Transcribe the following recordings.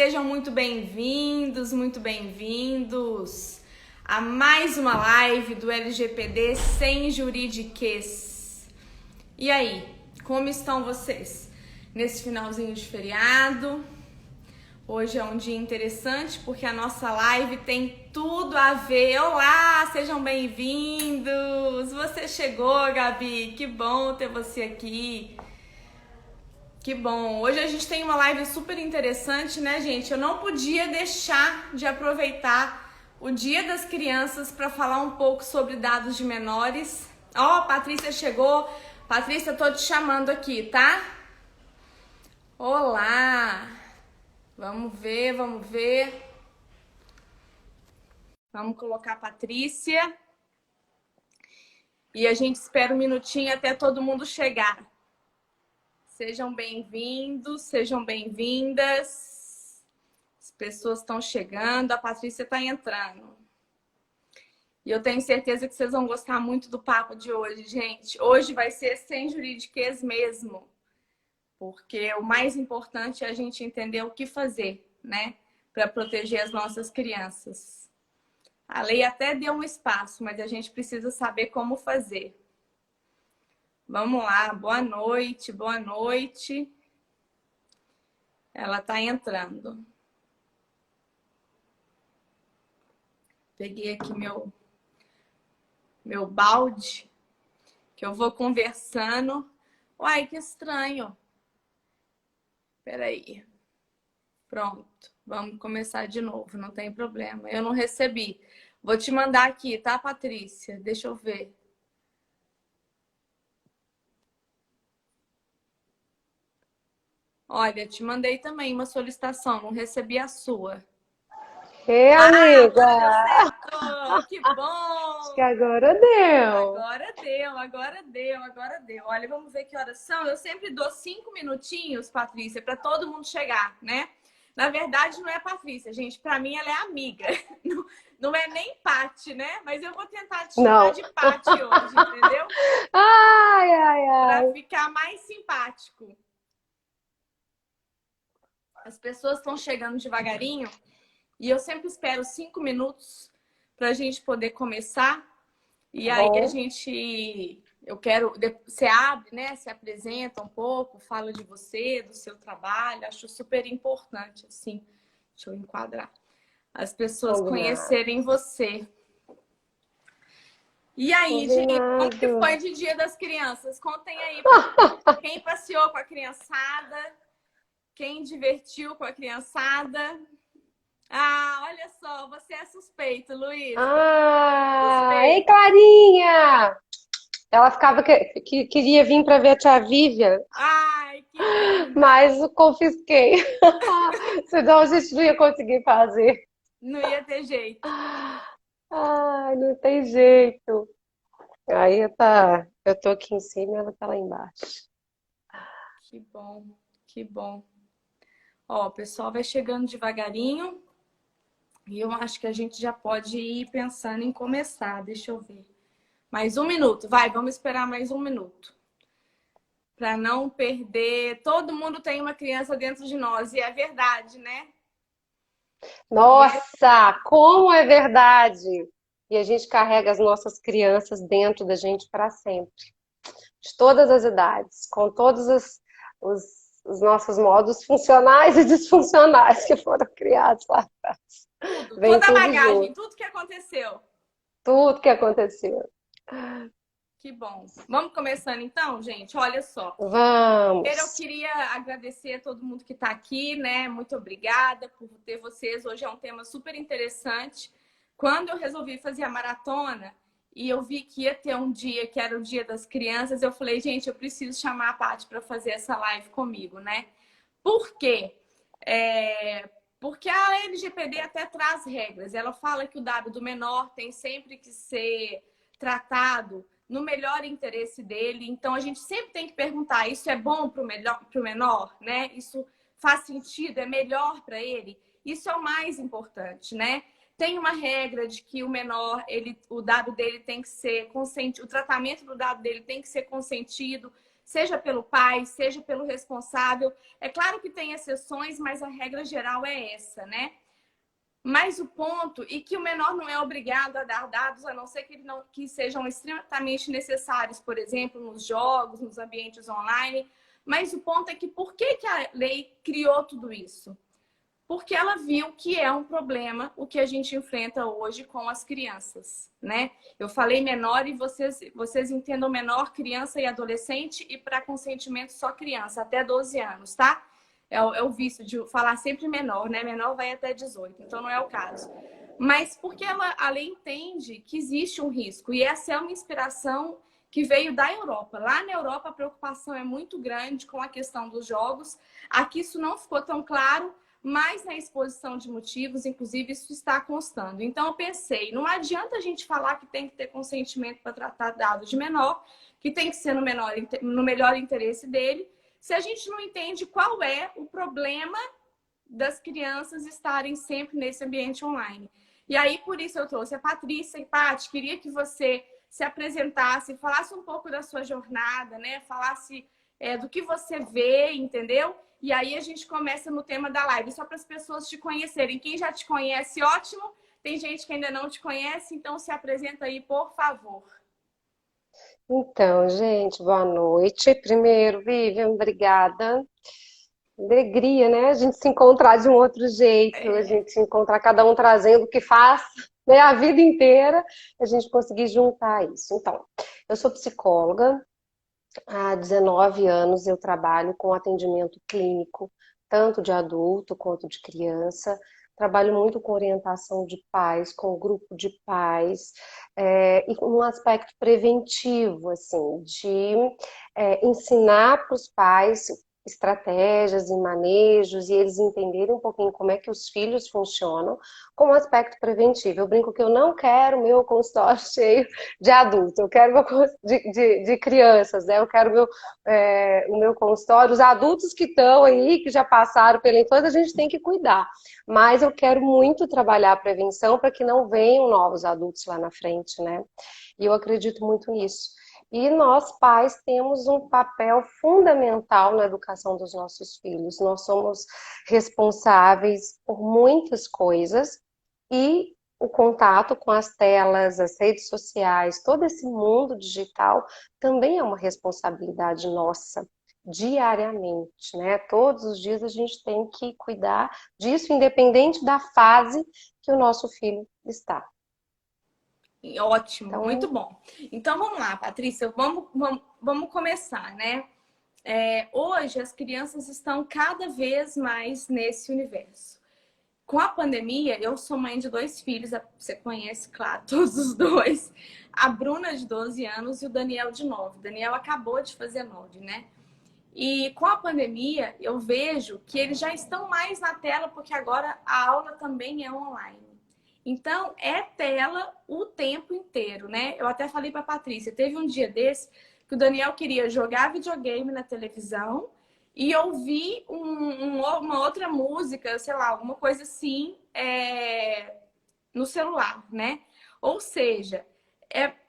Sejam muito bem-vindos a mais uma live do LGPD sem juridiquês. E aí, como estão vocês? Nesse finalzinho de feriado, hoje é um dia interessante porque a nossa live tem tudo a ver. Olá, sejam bem-vindos! Você chegou, Gabi, que bom ter você aqui. Que bom! Hoje a gente tem uma live super interessante, né, gente? Eu não podia deixar de aproveitar o Dia das Crianças para falar um pouco sobre dados de menores. Ó, Patrícia chegou. Patrícia, tô te chamando aqui, tá? Olá! Vamos ver. Vamos colocar a Patrícia. E a gente espera um minutinho até todo mundo chegar. Sejam bem-vindos, sejam bem-vindas. As pessoas estão chegando, a Patrícia está entrando. E eu tenho certeza que vocês vão gostar muito do papo de hoje, gente. Hoje vai ser sem juridiquês mesmo. Porque o mais importante é a gente entender o que fazer, né? Para proteger as nossas crianças. A lei até deu um espaço, mas a gente precisa saber como fazer. Vamos lá, boa noite. Ela tá entrando. Peguei aqui meu balde, que eu vou conversando. Uai, que estranho. Peraí. Pronto, vamos começar de novo, não tem problema. Eu não recebi. Vou te mandar aqui, tá, Patrícia? Deixa eu ver. Olha, te mandei também uma solicitação, não recebi a sua. Amiga! Agora deu certo! Que Acho que bom! agora deu. Agora deu. Olha, vamos ver que horas são. Eu sempre dou 5 minutinhos, Patrícia, para todo mundo chegar, né? Na verdade, não é Patrícia, gente. Para mim, ela é amiga. Não é nem Pati, né? Mas eu vou tentar te chamar Não. de Pati hoje, entendeu? Para Ai. ficar mais simpático. As pessoas estão chegando devagarinho e eu sempre espero 5 minutos para a gente poder começar. E aí você abre, né? Se apresenta um pouco, fala de você, do seu trabalho. Acho super importante, assim. Deixa eu enquadrar. As pessoas conhecerem você. E aí, gente, como que foi de Dia das Crianças? Contem aí. Quem passeou com a criançada? Quem divertiu com a criançada? Ah, olha só, você é suspeito, Luiz. Ei, Clarinha! Ela ficava que queria vir para ver a tia Vivian, Ai, que linda! mas eu confisquei. Senão a gente não ia conseguir fazer. Não ia ter jeito. Ai, não tem jeito. Aí eu tô aqui em cima e ela tá lá embaixo. Que bom, que bom. Ó, o pessoal vai chegando devagarinho e eu acho que a gente já pode ir pensando em começar. Deixa eu ver. Mais um minuto, vai, vamos esperar mais um minuto. Para não perder. Todo mundo tem uma criança dentro de nós e é verdade, né? Nossa, como é verdade! E a gente carrega as nossas crianças dentro da gente para sempre. De todas as idades, com todos os nossos modos funcionais e disfuncionais que foram criados lá atrás. Vem Toda a tudo bagagem, junto, tudo que aconteceu. tudo que aconteceu. Que bom. Vamos começando então, gente? Olha só. Primeiro, eu Vamos! queria agradecer a todo mundo que está aqui, né? Muito obrigada por ter vocês. Hoje é um tema super interessante. Quando eu resolvi fazer a maratona e eu vi que ia ter um dia que era o Dia das Crianças, eu falei, gente, eu preciso chamar a Paty para fazer essa live comigo, né? Por quê? Porque a LGPD até traz regras. Ela fala que o dado do menor tem sempre que ser tratado no melhor interesse dele. Então, a gente sempre tem que perguntar, isso é bom para o menor, né? Isso faz sentido? É melhor para ele? Isso é o mais importante, né? Tem uma regra de que o menor, o dado dele tem que ser consentido, o tratamento do dado dele tem que ser consentido. seja pelo pai, seja pelo responsável. É claro que tem exceções, mas a regra geral é essa, né? Mas o ponto, e que o menor não é obrigado a dar dados, a não ser que sejam extremamente necessários, por exemplo, nos jogos, nos ambientes online. Mas o ponto é que por que a lei criou tudo isso? Porque ela viu que é um problema o que a gente enfrenta hoje com as crianças, né? Eu falei menor e vocês entendam menor, criança e adolescente, e para consentimento só criança, até 12 anos, tá? É o vício de falar sempre menor, né? Menor vai até 18, então não é o caso. Mas porque a lei entende que existe um risco, e essa é uma inspiração que veio da Europa. Lá na Europa a preocupação é muito grande com a questão dos jogos. Aqui isso não ficou tão claro, mas na exposição de motivos, inclusive, isso está constando. Então, eu pensei, não adianta a gente falar que tem que ter consentimento para tratar dados de menor, que tem que ser no melhor interesse dele, se a gente não entende qual é o problema das crianças estarem sempre nesse ambiente online. E aí, por isso, eu trouxe a Patrícia. E, Paty, queria que você se apresentasse, falasse um pouco da sua jornada, né? Falasse do que você vê, entendeu? E aí a gente começa no tema da live, só para as pessoas te conhecerem. Quem já te conhece, ótimo. Tem gente que ainda não te conhece, então se apresenta aí, por favor. Então, gente, boa noite. Primeiro, Vivian, obrigada. Alegria, né? A gente se encontrar de um outro jeito, a gente se encontrar cada um trazendo o que faz, né, a vida inteira, a gente conseguir juntar isso. Então, eu sou psicóloga, há 19 anos eu trabalho com atendimento clínico, tanto de adulto quanto de criança. Trabalho muito com orientação de pais, com grupo de pais, e com um aspecto preventivo, assim, de ensinar para os pais estratégias e manejos e eles entenderem um pouquinho como é que os filhos funcionam, com um aspecto preventivo. Eu brinco que eu não quero meu consultório cheio de adultos, eu quero meu de crianças, né? Eu quero o meu consultório, os adultos que estão aí, que já passaram pela infância, a gente tem que cuidar. Mas eu quero muito trabalhar a prevenção para que não venham novos adultos lá na frente, né? E eu acredito muito nisso. E nós, pais, temos um papel fundamental na educação dos nossos filhos. Nós somos responsáveis por muitas coisas e o contato com as telas, as redes sociais, todo esse mundo digital também é uma responsabilidade nossa, diariamente, né? Todos os dias a gente tem que cuidar disso, independente da fase que o nosso filho está. Ótimo, muito Então, bom. Então vamos lá, Patrícia, vamos começar, né? Hoje as crianças estão cada vez mais nesse universo. Com a pandemia, eu sou mãe de 2 filhos, você conhece, claro, todos os dois. A Bruna, de 12 anos, e o Daniel, de 9. O Daniel acabou de fazer 9, né? E com a pandemia, eu vejo que eles já estão mais na tela, porque agora a aula também é online. Então, é tela o tempo inteiro, né? Eu até falei para a Patrícia, teve um dia desse que o Daniel queria jogar videogame na televisão e ouvir uma outra música, sei lá, alguma coisa assim, no celular, né? Ou seja,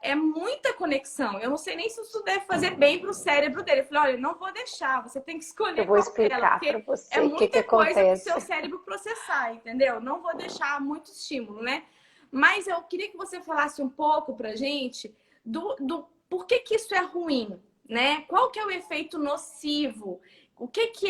é muita conexão. Eu não sei nem se isso deve fazer bem para o cérebro dele. Eu falei, olha, não vou deixar, você tem que eu escolher vou qual tela, explicar para porque é você o que muita coisa para o acontece. seu cérebro processar, entendeu? Não vou deixar muito estímulo, né? Mas eu queria que você falasse um pouco pra gente do por que isso é ruim, né? Qual que é o efeito nocivo? Por que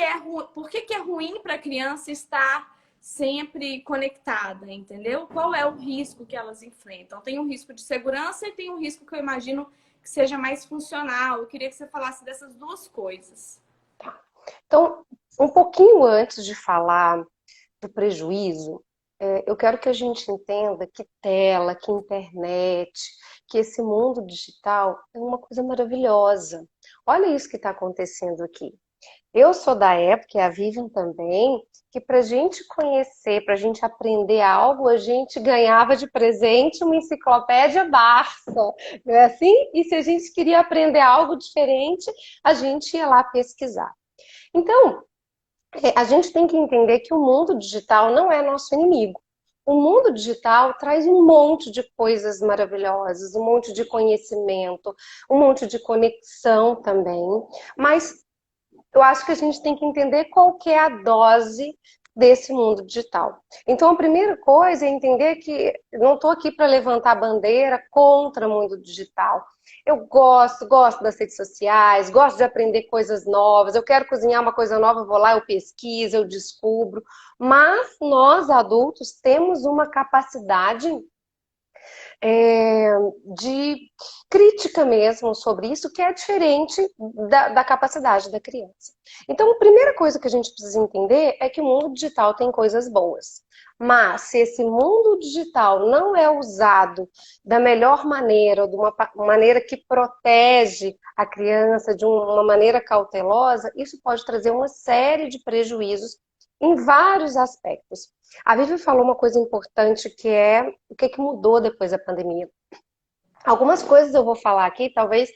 é ruim para a criança estar sempre conectada, entendeu? Qual é o risco que elas enfrentam? Tem um risco de segurança e tem um risco que eu imagino que seja mais funcional. Eu queria que você falasse dessas duas coisas. Então, um pouquinho antes de falar do prejuízo, eu quero que a gente entenda que tela, que internet, que esse mundo digital é uma coisa maravilhosa. Olha isso que está acontecendo aqui. Eu sou da época, e a Vivian também, que para a gente conhecer, para a gente aprender algo, a gente ganhava de presente uma enciclopédia Barça, não é assim? E se a gente queria aprender algo diferente, a gente ia lá pesquisar. Então, a gente tem que entender que o mundo digital não é nosso inimigo. o mundo digital traz um monte de coisas maravilhosas, um monte de conhecimento, um monte de conexão também, mas eu acho que a gente tem que entender qual que é a dose desse mundo digital. Então, a primeira coisa é entender que eu não estou aqui para levantar bandeira contra o mundo digital. Eu gosto das redes sociais, gosto de aprender coisas novas. Eu quero cozinhar uma coisa nova, eu vou lá, eu pesquiso, eu descubro. Mas nós, adultos, temos uma capacidade é, de crítica mesmo sobre isso, que é diferente da capacidade da criança. Então, a primeira coisa que a gente precisa entender é que o mundo digital tem coisas boas. Mas se esse mundo digital não é usado da melhor maneira, ou de uma maneira que protege a criança de uma maneira cautelosa, isso pode trazer uma série de prejuízos em vários aspectos. A Vivi falou uma coisa importante que é o que mudou depois da pandemia. Algumas coisas eu vou falar aqui, talvez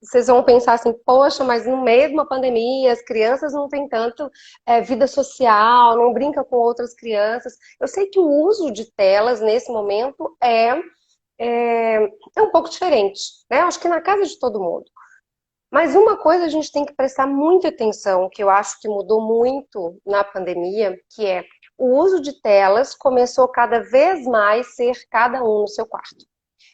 vocês vão pensar assim, poxa, mas no meio de uma pandemia, as crianças não têm tanto vida social, não brincam com outras crianças. Eu sei que o uso de telas nesse momento é um pouco diferente, né? Acho que na casa de todo mundo. Mas uma coisa a gente tem que prestar muita atenção, que eu acho que mudou muito na pandemia, que é o uso de telas começou cada vez mais ser cada um no seu quarto.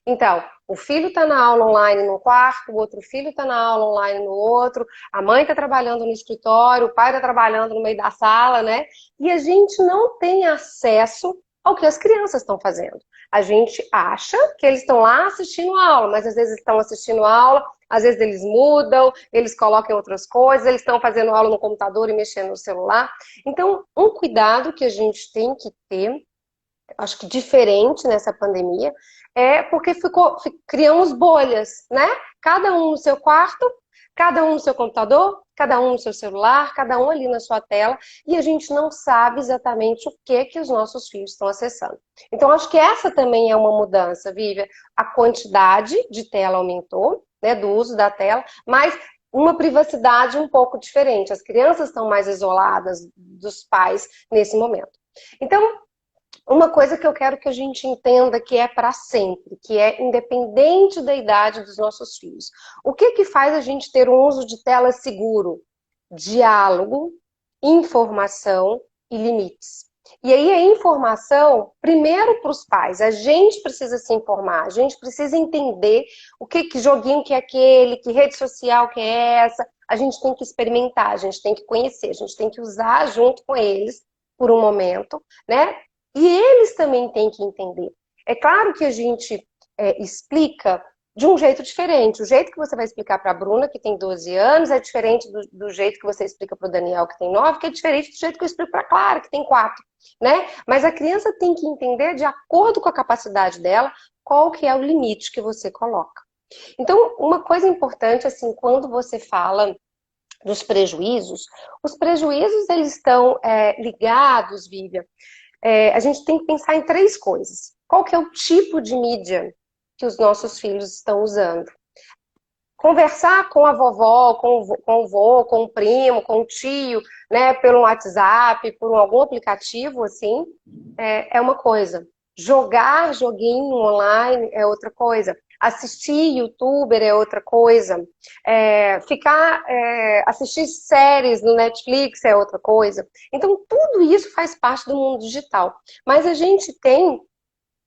Então, o filho está na aula online no quarto, o outro filho está na aula online no outro, a mãe está trabalhando no escritório, o pai está trabalhando no meio da sala, né? E a gente não tem acesso ao que as crianças estão fazendo. A gente acha que eles estão lá assistindo a aula, mas às vezes estão assistindo a aula, às vezes eles mudam, eles colocam outras coisas, eles estão fazendo aula no computador e mexendo no celular. Então, um cuidado que a gente tem que ter, acho que diferente nessa pandemia, é porque criamos bolhas, né? Cada um no seu quarto, cada um no seu computador, cada um no seu celular, cada um ali na sua tela, e a gente não sabe exatamente o que os nossos filhos estão acessando. Então, acho que essa também é uma mudança, Vivian. A quantidade de tela aumentou, né, do uso da tela, mas uma privacidade um pouco diferente. As crianças estão mais isoladas dos pais nesse momento. Então, uma coisa que eu quero que a gente entenda que é para sempre, que é independente da idade dos nossos filhos. O que faz a gente ter um uso de tela seguro? Diálogo, informação e limites. E aí a informação, primeiro para os pais, a gente precisa se informar, a gente precisa entender o que joguinho que é aquele, que rede social que é essa, a gente tem que experimentar, a gente tem que conhecer, a gente tem que usar junto com eles por um momento, né? E eles também têm que entender. É claro que a gente explica de um jeito diferente. O jeito que você vai explicar para a Bruna, que tem 12 anos, é diferente do jeito que você explica para o Daniel, que tem 9, que é diferente do jeito que eu explico para a Clara, que tem 4. Né? Mas a criança tem que entender, de acordo com a capacidade dela, qual que é o limite que você coloca. Então, uma coisa importante, assim, quando você fala dos prejuízos, os prejuízos, eles estão ligados, Vivian, a gente tem que pensar em 3 coisas. Qual que é o tipo de mídia que os nossos filhos estão usando? Conversar com a vovó, com o vô, com o primo, com o tio, né, pelo WhatsApp, por algum aplicativo, assim, é uma coisa. Jogar joguinho online é outra coisa. Assistir youtuber é outra coisa. Assistir séries no Netflix é outra coisa. Então, tudo isso faz parte do mundo digital. Mas a gente tem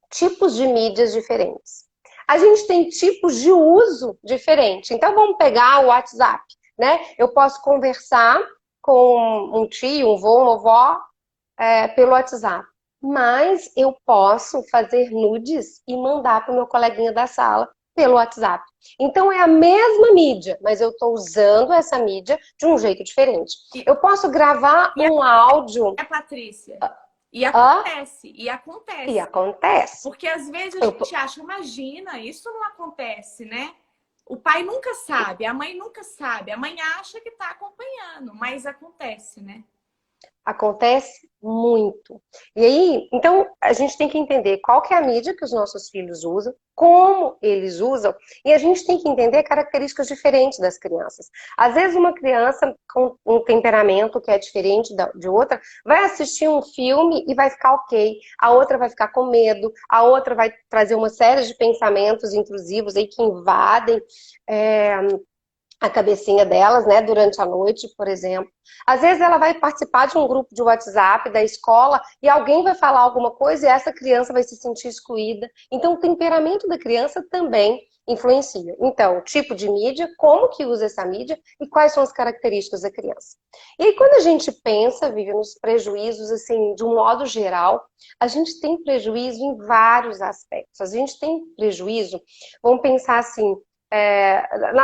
tipos de mídias diferentes. A gente tem tipos de uso diferentes. Então, vamos pegar o WhatsApp, né? Eu posso conversar com um tio, um vô, uma avó, pelo WhatsApp. Mas eu posso fazer nudes e mandar para o meu coleguinha da sala pelo WhatsApp. Então é a mesma mídia, mas eu estou usando essa mídia de um jeito diferente. Eu posso gravar um áudio. Patrícia. E acontece. E acontece. Porque às vezes a gente acha, imagina, isso não acontece, né? O pai nunca sabe, a mãe nunca sabe. A mãe acha que está acompanhando, mas acontece, né? Acontece muito. E aí, então, a gente tem que entender qual que é a mídia que os nossos filhos usam, como eles usam, e a gente tem que entender características diferentes das crianças. Às vezes, uma criança com um temperamento que é diferente de outra, vai assistir um filme e vai ficar ok, a outra vai ficar com medo, a outra vai trazer uma série de pensamentos intrusivos aí que invadem. É, a cabecinha delas, né, durante a noite, por exemplo. Às vezes ela vai participar de um grupo de WhatsApp da escola e alguém vai falar alguma coisa e essa criança vai se sentir excluída. Então, o temperamento da criança também influencia. Então, tipo de mídia, como que usa essa mídia e quais são as características da criança. E aí, quando a gente pensa, vive nos prejuízos, assim, de um modo geral, a gente tem prejuízo em vários aspectos. A gente tem prejuízo, vamos pensar assim,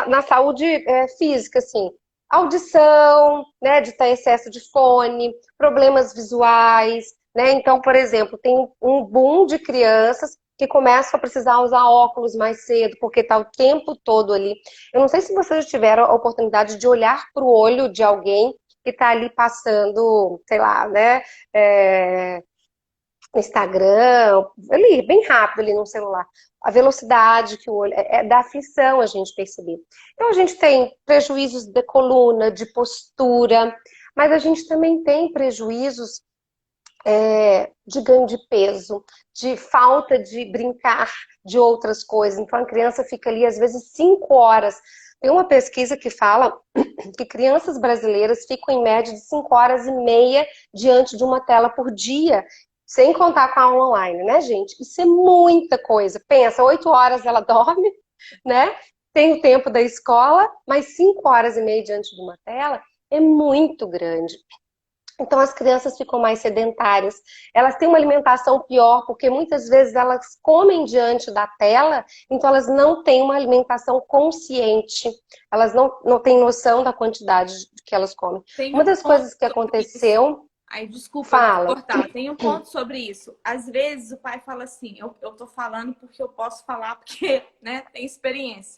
na saúde física, assim, audição, né, de ter excesso de fone, problemas visuais, né? Então, por exemplo, tem um boom de crianças que começam a precisar usar óculos mais cedo, porque está o tempo todo ali. Eu não sei se vocês já tiveram a oportunidade de olhar para o olho de alguém que está ali passando, sei lá, né? Instagram, ali, bem rápido ali no celular. A velocidade que o olho. Da aflição a gente perceber. Então a gente tem prejuízos de coluna, de postura, mas a gente também tem prejuízos de ganho de peso, de falta de brincar de outras coisas. Então a criança fica ali, às vezes, 5 horas. Tem uma pesquisa que fala que crianças brasileiras ficam em média de 5 horas e meia diante de uma tela por dia. Sem contar com a aula online, né, gente? Isso é muita coisa. Pensa, 8 horas ela dorme, né? Tem o tempo da escola, mas 5 horas e meia diante de uma tela é muito grande. Então as crianças ficam mais sedentárias, elas têm uma alimentação pior, porque muitas vezes elas comem diante da tela, então elas não têm uma alimentação consciente, elas não têm noção da quantidade que elas comem. Tem Uma um das ponto coisas que sobre isso. aconteceu, Aí, desculpa eu te fala. cortar. Tem um ponto sobre isso. Às vezes o pai fala assim, eu tô falando porque eu posso falar, porque, né, tem experiência.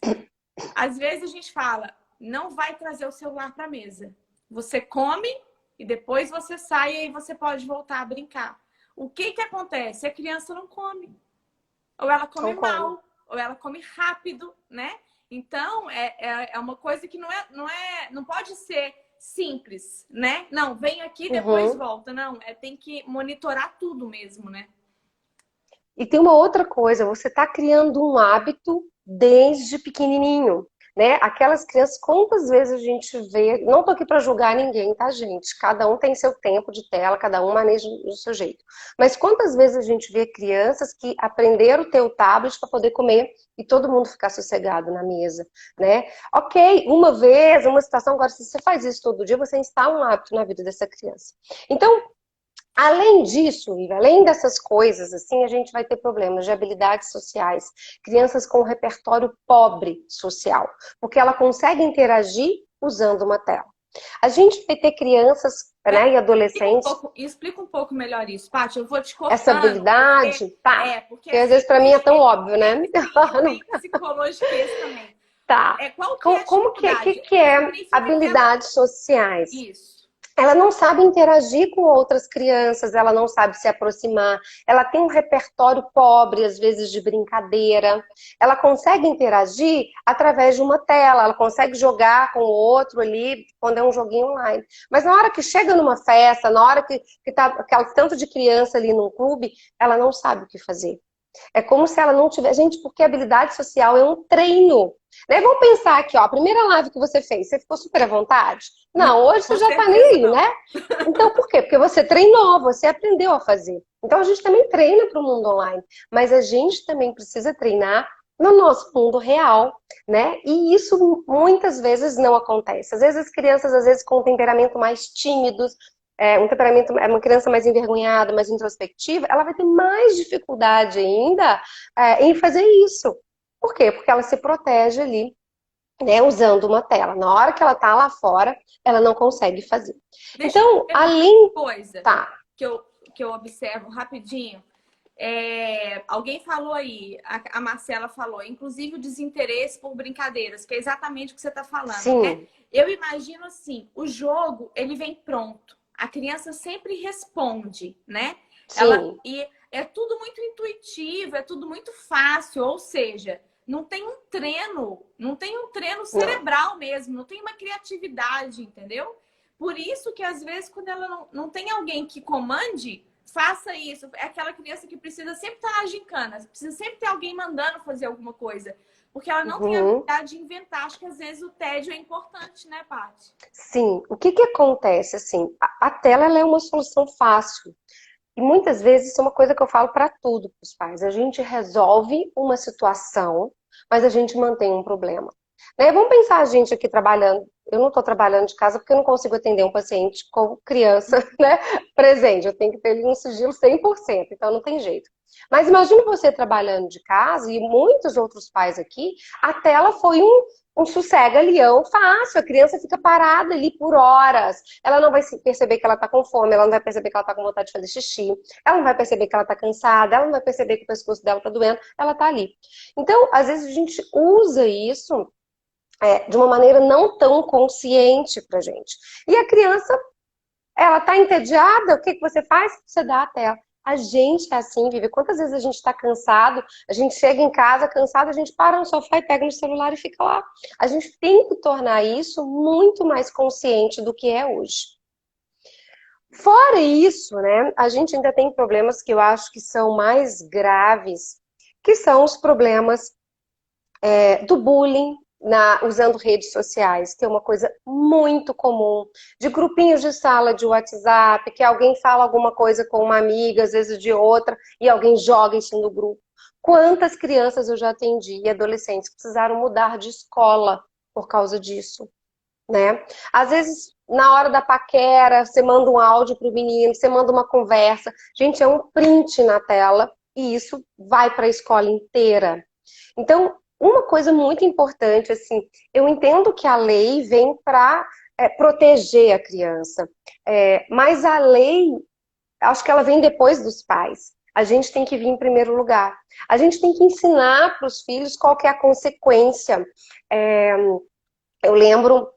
Às vezes a gente fala, não vai trazer o celular para a mesa. Você come e depois você sai e aí você pode voltar a brincar. O que que acontece? A criança não come. Ou ela come Concordo. mal, ou ela come rápido, né? Então, é uma coisa que não pode ser simples, né? Não, vem aqui, depois Uhum. volta. Não, tem que monitorar tudo mesmo, né? E tem uma outra coisa, você está criando um hábito desde pequenininho, né? Aquelas crianças, quantas vezes a gente vê, não tô aqui para julgar ninguém, tá, gente? Cada um tem seu tempo de tela, cada um maneja do seu jeito. Mas quantas vezes a gente vê crianças que aprenderam a ter o tablet para poder comer e todo mundo ficar sossegado na mesa, né? Ok, uma vez, uma situação, agora se você faz isso todo dia, você instala um hábito na vida dessa criança. Então, além disso, Iva, além dessas coisas, assim, a gente vai ter problemas de habilidades sociais, crianças com repertório pobre social, porque ela consegue interagir usando uma tela. A gente vai ter crianças, né, e adolescentes, Explica um pouco melhor isso, Paty. Eu vou te essa cortando, habilidade, tá, porque porque às assim, vezes para mim é tão óbvio, né? eu tenho psicologiquez também. Tá. Qual que é a Como que, dificuldade? que é Significa que ela... habilidades sociais? Isso. Ela não sabe interagir com outras crianças, ela não sabe se aproximar, ela tem um repertório pobre, às vezes, de brincadeira. Ela consegue interagir através de uma tela, ela consegue jogar com o outro ali, quando é um joguinho online. Mas na hora que chega numa festa, na hora que tá aquele tanto de criança ali num clube, ela não sabe o que fazer. É como se ela não tivesse. Gente, porque habilidade social é um treino. Né? Vamos pensar aqui, ó, a primeira live que você fez, você ficou super à vontade? Não, hoje você Com já tá nem certeza aí, não. né? Então, por quê? Porque você treinou, você aprendeu a fazer. Então, a gente também treina para o mundo online, mas a gente também precisa treinar no nosso mundo real, né? E isso muitas vezes não acontece. Às vezes as crianças, às vezes com um temperamento mais tímidos, um temperamento, uma criança mais envergonhada, mais introspectiva, ela vai ter mais dificuldade ainda em fazer isso. Por quê? Porque ela se protege ali, né, usando uma tela. Na hora que ela tá lá fora, ela não consegue fazer. Deixa eu Então, perguntar além... uma coisa Tá, que eu observo rapidinho. Alguém falou aí, a Marcela falou, inclusive o desinteresse por brincadeiras, que é exatamente o que você está falando, né? sim. Eu imagino assim, o jogo, ele vem pronto. a criança sempre responde, né? Sim. E é tudo muito intuitivo, é tudo muito fácil, ou seja, não tem um treino Não. cerebral mesmo, não tem uma criatividade, entendeu? Por isso que às vezes quando ela não tem alguém que comande, faça isso. É aquela criança que precisa sempre estar na gincana, precisa sempre ter alguém mandando fazer alguma coisa. Porque ela não tem a Uhum. habilidade de inventar. Acho que às vezes o tédio é importante, né, Paty? Sim. O que que acontece, assim? A tela, ela é uma solução fácil. E muitas vezes isso é uma coisa que eu falo para tudo para os pais. A gente resolve uma situação, mas a gente mantém um problema. Né? Vamos pensar a gente aqui trabalhando. Eu não estou trabalhando de casa porque eu não consigo atender um paciente com criança, né, presente. Eu tenho que ter ali um sigilo 100%, então não tem jeito. Mas imagine você trabalhando de casa e muitos outros pais aqui, a tela foi um sossega-leão fácil. A criança fica parada ali por horas. Ela não vai perceber que ela está com fome, ela não vai perceber que ela está com vontade de fazer xixi, ela não vai perceber que ela está cansada, ela não vai perceber que o pescoço dela está doendo, ela está ali. Então, às vezes a gente usa isso de uma maneira não tão consciente pra gente. E a criança, ela tá entediada, o que que você faz? Você dá a tela. A gente é assim, Vivi. Quantas vezes a gente tá cansado, a gente chega em casa cansado, a gente para no sofá e pega no celular e fica lá. A gente tem que tornar isso muito mais consciente do que é hoje. Fora isso, né, a gente ainda tem problemas que eu acho que são mais graves, que são os problemas do bullying usando redes sociais, que é uma coisa muito comum, de grupinhos de sala de WhatsApp, que alguém fala alguma coisa com uma amiga, às vezes de outra, e alguém joga isso no grupo. Quantas crianças eu já atendi e adolescentes que precisaram mudar de escola por causa disso, né? Às vezes, na hora da paquera, você manda um áudio pro menino, você manda uma conversa. Gente, é um print na tela e isso vai para a escola inteira. Então, uma coisa muito importante, assim, eu entendo que a lei vem para proteger a criança, mas a lei, acho que ela vem depois dos pais. A gente tem que vir em primeiro lugar. A gente tem que ensinar para os filhos qual que é a consequência. É, eu lembro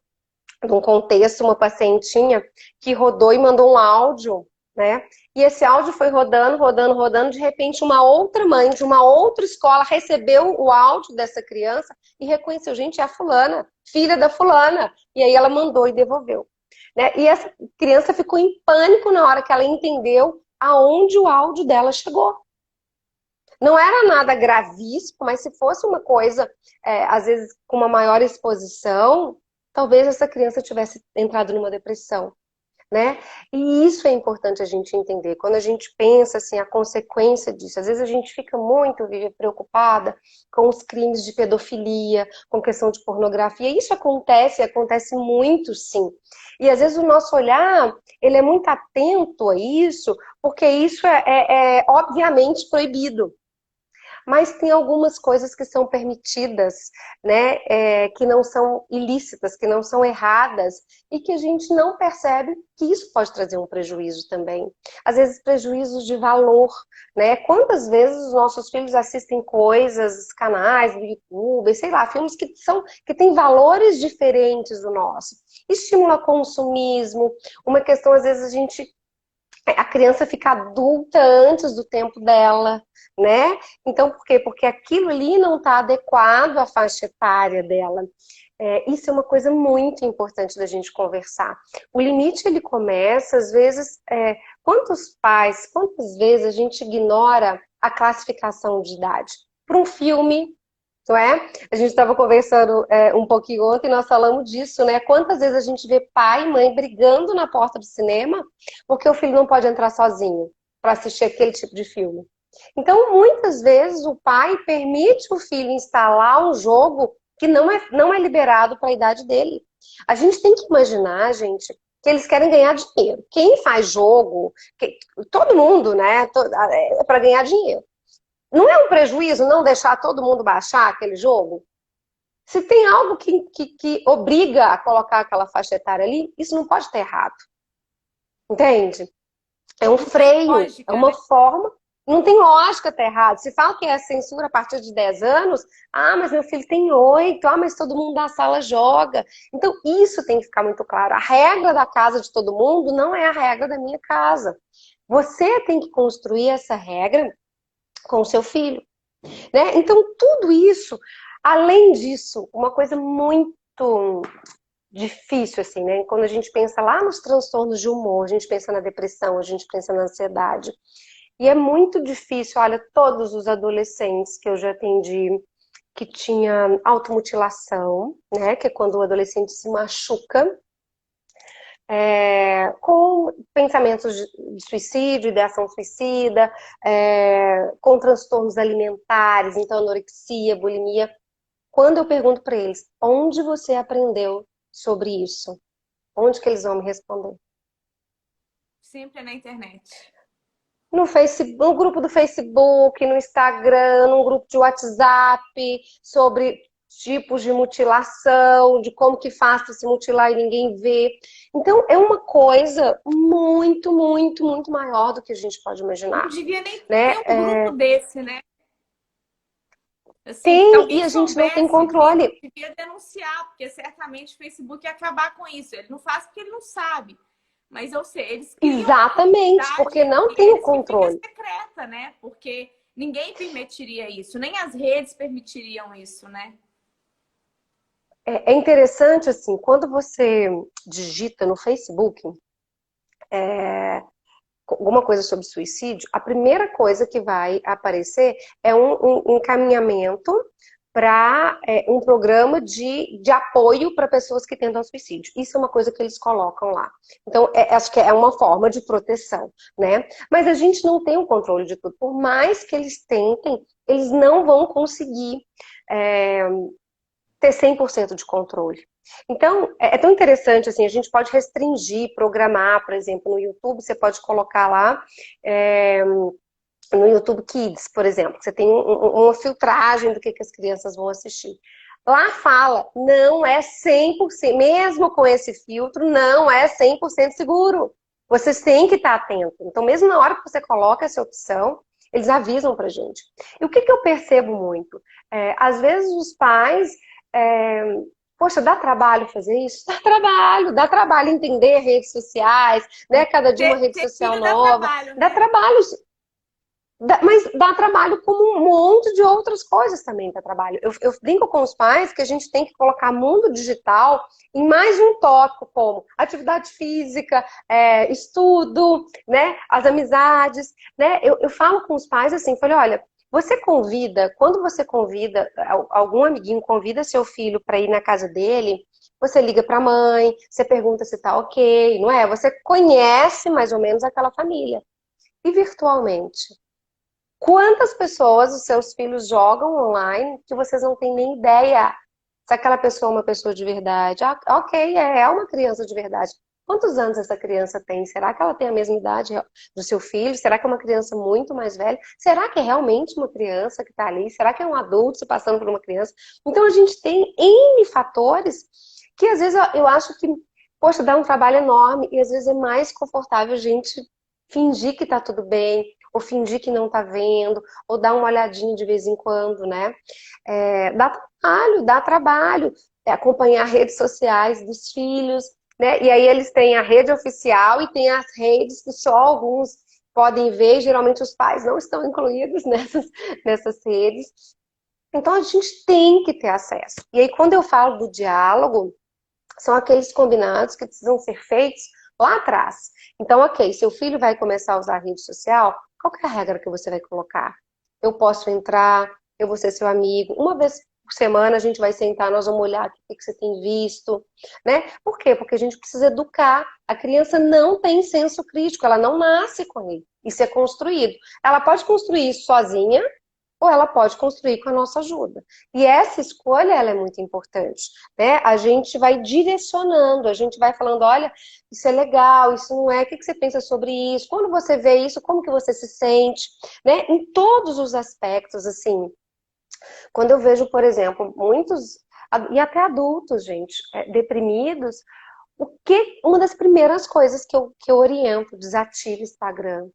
de um contexto, uma pacientinha que rodou e mandou um áudio, né? E esse áudio foi rodando, rodando, rodando. De repente, uma outra mãe de uma outra escola recebeu o áudio dessa criança e reconheceu, gente, é a fulana, filha da fulana. E aí ela mandou e devolveu. Né? E essa criança ficou em pânico na hora que ela entendeu aonde o áudio dela chegou. Não era nada gravíssimo, mas se fosse uma coisa, às vezes, com uma maior exposição, talvez essa criança tivesse entrado numa depressão, né? E isso é importante a gente entender. Quando a gente pensa assim, a consequência disso, às vezes a gente fica muito, Vivi, preocupada com os crimes de pedofilia, com questão de pornografia. Isso acontece, acontece muito, sim. E às vezes o nosso olhar, ele é muito atento a isso, porque isso é obviamente proibido. Mas tem algumas coisas que são permitidas, né, que não são ilícitas, que não são erradas, e que a gente não percebe que isso pode trazer um prejuízo também. Às vezes, prejuízos de valor, né? Quantas vezes os nossos filhos assistem coisas, canais do YouTube, sei lá, filmes que têm valores diferentes do nosso. Estimula consumismo, uma questão, às vezes, a criança fica adulta antes do tempo dela, né? Então, por quê? Porque aquilo ali não está adequado à faixa etária dela. Isso é uma coisa muito importante da gente conversar. O limite, ele começa, às vezes, quantas vezes a gente ignora a classificação de idade? Para um filme, não é? A gente estava conversando um pouquinho ontem e nós falamos disso, né? Quantas vezes a gente vê pai e mãe brigando na porta do cinema porque o filho não pode entrar sozinho para assistir aquele tipo de filme. Então, muitas vezes o pai permite o filho instalar um jogo que não é liberado para a idade dele. A gente tem que imaginar, gente, que eles querem ganhar dinheiro. Quem faz jogo, todo mundo, né? É para ganhar dinheiro. Não é um prejuízo não deixar todo mundo baixar aquele jogo? Se tem algo que obriga a colocar aquela faixa etária ali, isso não pode estar errado. Entende? É um Não tem freio, é lógica, uma né? forma. Não tem lógica, tá errado. Se fala que é censura a partir de 10 anos, mas meu filho tem 8, mas todo mundo da sala joga. Então, isso tem que ficar muito claro. A regra da casa de todo mundo não é a regra da minha casa. Você tem que construir essa regra com o seu filho, né? Então, tudo isso, além disso, uma coisa muito difícil, assim, né? Quando a gente pensa lá nos transtornos de humor, a gente pensa na depressão, a gente pensa na ansiedade. E é muito difícil, olha, todos os adolescentes que eu já atendi que tinha automutilação, né? Que é quando o adolescente se machuca, com pensamentos de suicídio, ideação suicida, com transtornos alimentares, então anorexia, bulimia. Quando eu pergunto para eles, onde você aprendeu sobre isso? Onde que eles vão me responder? Sempre é na internet. No Facebook, no grupo do Facebook, no Instagram, num grupo de WhatsApp, sobre tipos de mutilação, de como que faz para se mutilar e ninguém vê. Então, é uma coisa muito, muito, muito maior do que a gente pode Não imaginar, devia nem né? ter um grupo desse, né? Assim, se Tem, e alguém a gente não tem soubesse disso, controle. devia denunciar, porque certamente o Facebook ia acabar com isso. Ele não faz porque ele não sabe. Mas eu sei, eles criam uma Exatamente, comunidade porque não entre tem o eles que fica controle. secreta, né? Porque ninguém permitiria isso, nem as redes permitiriam isso, né? É interessante, assim, quando você digita no Facebook, alguma coisa sobre suicídio, a primeira coisa que vai aparecer é um encaminhamento para um programa de apoio para pessoas que tentam suicídio. Isso é uma coisa que eles colocam lá. Então, acho que é uma forma de proteção, né? Mas a gente não tem o controle de tudo. Por mais que eles tentem, eles não vão conseguir ter 100% de controle. Então, é tão interessante, assim, a gente pode restringir, programar, por exemplo, no YouTube, você pode colocar lá, no YouTube Kids, por exemplo, você tem uma filtragem do que as crianças vão assistir. Lá fala, não é 100%, mesmo com esse filtro, não é 100% seguro. Vocês têm que estar atentos. Então, mesmo na hora que você coloca essa opção, eles avisam pra gente. E o que eu percebo muito? Às vezes os pais é, poxa, dá trabalho fazer isso? Dá trabalho entender redes sociais, né? Cada dia uma rede Ter social filho dá nova. trabalho, Dá né? trabalho, mas dá trabalho como um monte de outras coisas também dá trabalho. Eu brinco com os pais que a gente tem que colocar mundo digital em mais um tópico, como atividade física, estudo, né? As amizades, né? Eu falo com os pais assim, falei, olha, quando você convida, algum amiguinho convida seu filho para ir na casa dele, você liga para a mãe, você pergunta se tá ok, não é? Você conhece mais ou menos aquela família. E virtualmente? Quantas pessoas os seus filhos jogam online que vocês não têm nem ideia se aquela pessoa é uma pessoa de verdade? Ok, é uma criança de verdade. Quantos anos essa criança tem? Será que ela tem a mesma idade do seu filho? Será que é uma criança muito mais velha? Será que é realmente uma criança que está ali? Será que é um adulto se passando por uma criança? Então a gente tem N fatores que às vezes eu acho que, poxa, dá um trabalho enorme e às vezes é mais confortável a gente fingir que tá tudo bem, ou fingir que não tá vendo, ou dar uma olhadinha de vez em quando, né? Dá trabalho, acompanhar redes sociais dos filhos, né? E aí eles têm a rede oficial e tem as redes que só alguns podem ver, geralmente os pais não estão incluídos nessas redes. Então a gente tem que ter acesso. E aí quando eu falo do diálogo, são aqueles combinados que precisam ser feitos lá atrás. Então, ok, seu filho vai começar a usar a rede social, qual que é a regra que você vai colocar? Eu posso entrar, eu vou ser seu amigo. Uma vez por semana a gente vai sentar, nós vamos olhar o que você tem visto, né? Por quê? Porque a gente precisa educar. A criança não tem senso crítico, ela não nasce com ele. Isso é construído. Ela pode construir isso sozinha, ou ela pode construir com a nossa ajuda. E essa escolha, ela é muito importante, né? A gente vai direcionando, a gente vai falando, olha, isso é legal, isso não é, o que você pensa sobre isso? Quando você vê isso, como que você se sente? Né? Em todos os aspectos, assim, quando eu vejo, por exemplo, muitos, e até adultos, gente, deprimidos, uma das primeiras coisas que eu oriento, desative Instagram.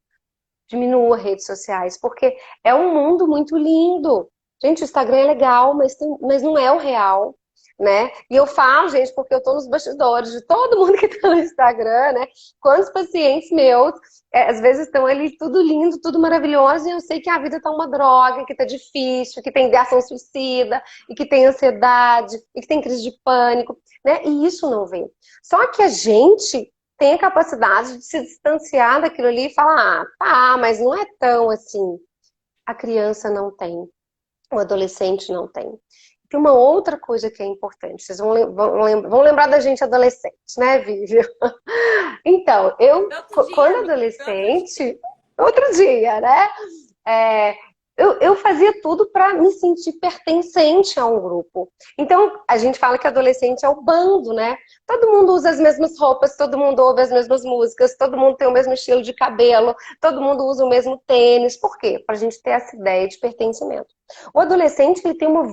diminua redes sociais, porque é um mundo muito lindo. Gente, o Instagram é legal, mas não é o real, né? E eu falo, gente, porque eu tô nos bastidores de todo mundo que tá no Instagram, né? Quantos pacientes meus, às vezes estão ali tudo lindo, tudo maravilhoso, e eu sei que a vida tá uma droga, que tá difícil, que tem ideação suicida, e que tem ansiedade, e que tem crise de pânico, né? E isso não vem. Só que a gente tem a capacidade de se distanciar daquilo ali e falar, ah, tá, mas não é tão assim. A criança não tem, o adolescente não tem. Tem uma outra coisa que é importante, vocês vão lembrar da gente adolescente, né, Vivi? Então, Outro dia, quando amiga, adolescente, outro dia, né? É, eu fazia tudo para me sentir pertencente a um grupo. Então, a gente fala que adolescente é o bando, né? Todo mundo usa as mesmas roupas, todo mundo ouve as mesmas músicas, todo mundo tem o mesmo estilo de cabelo, todo mundo usa o mesmo tênis. Por quê? Para a gente ter essa ideia de pertencimento. O adolescente, ele tem uma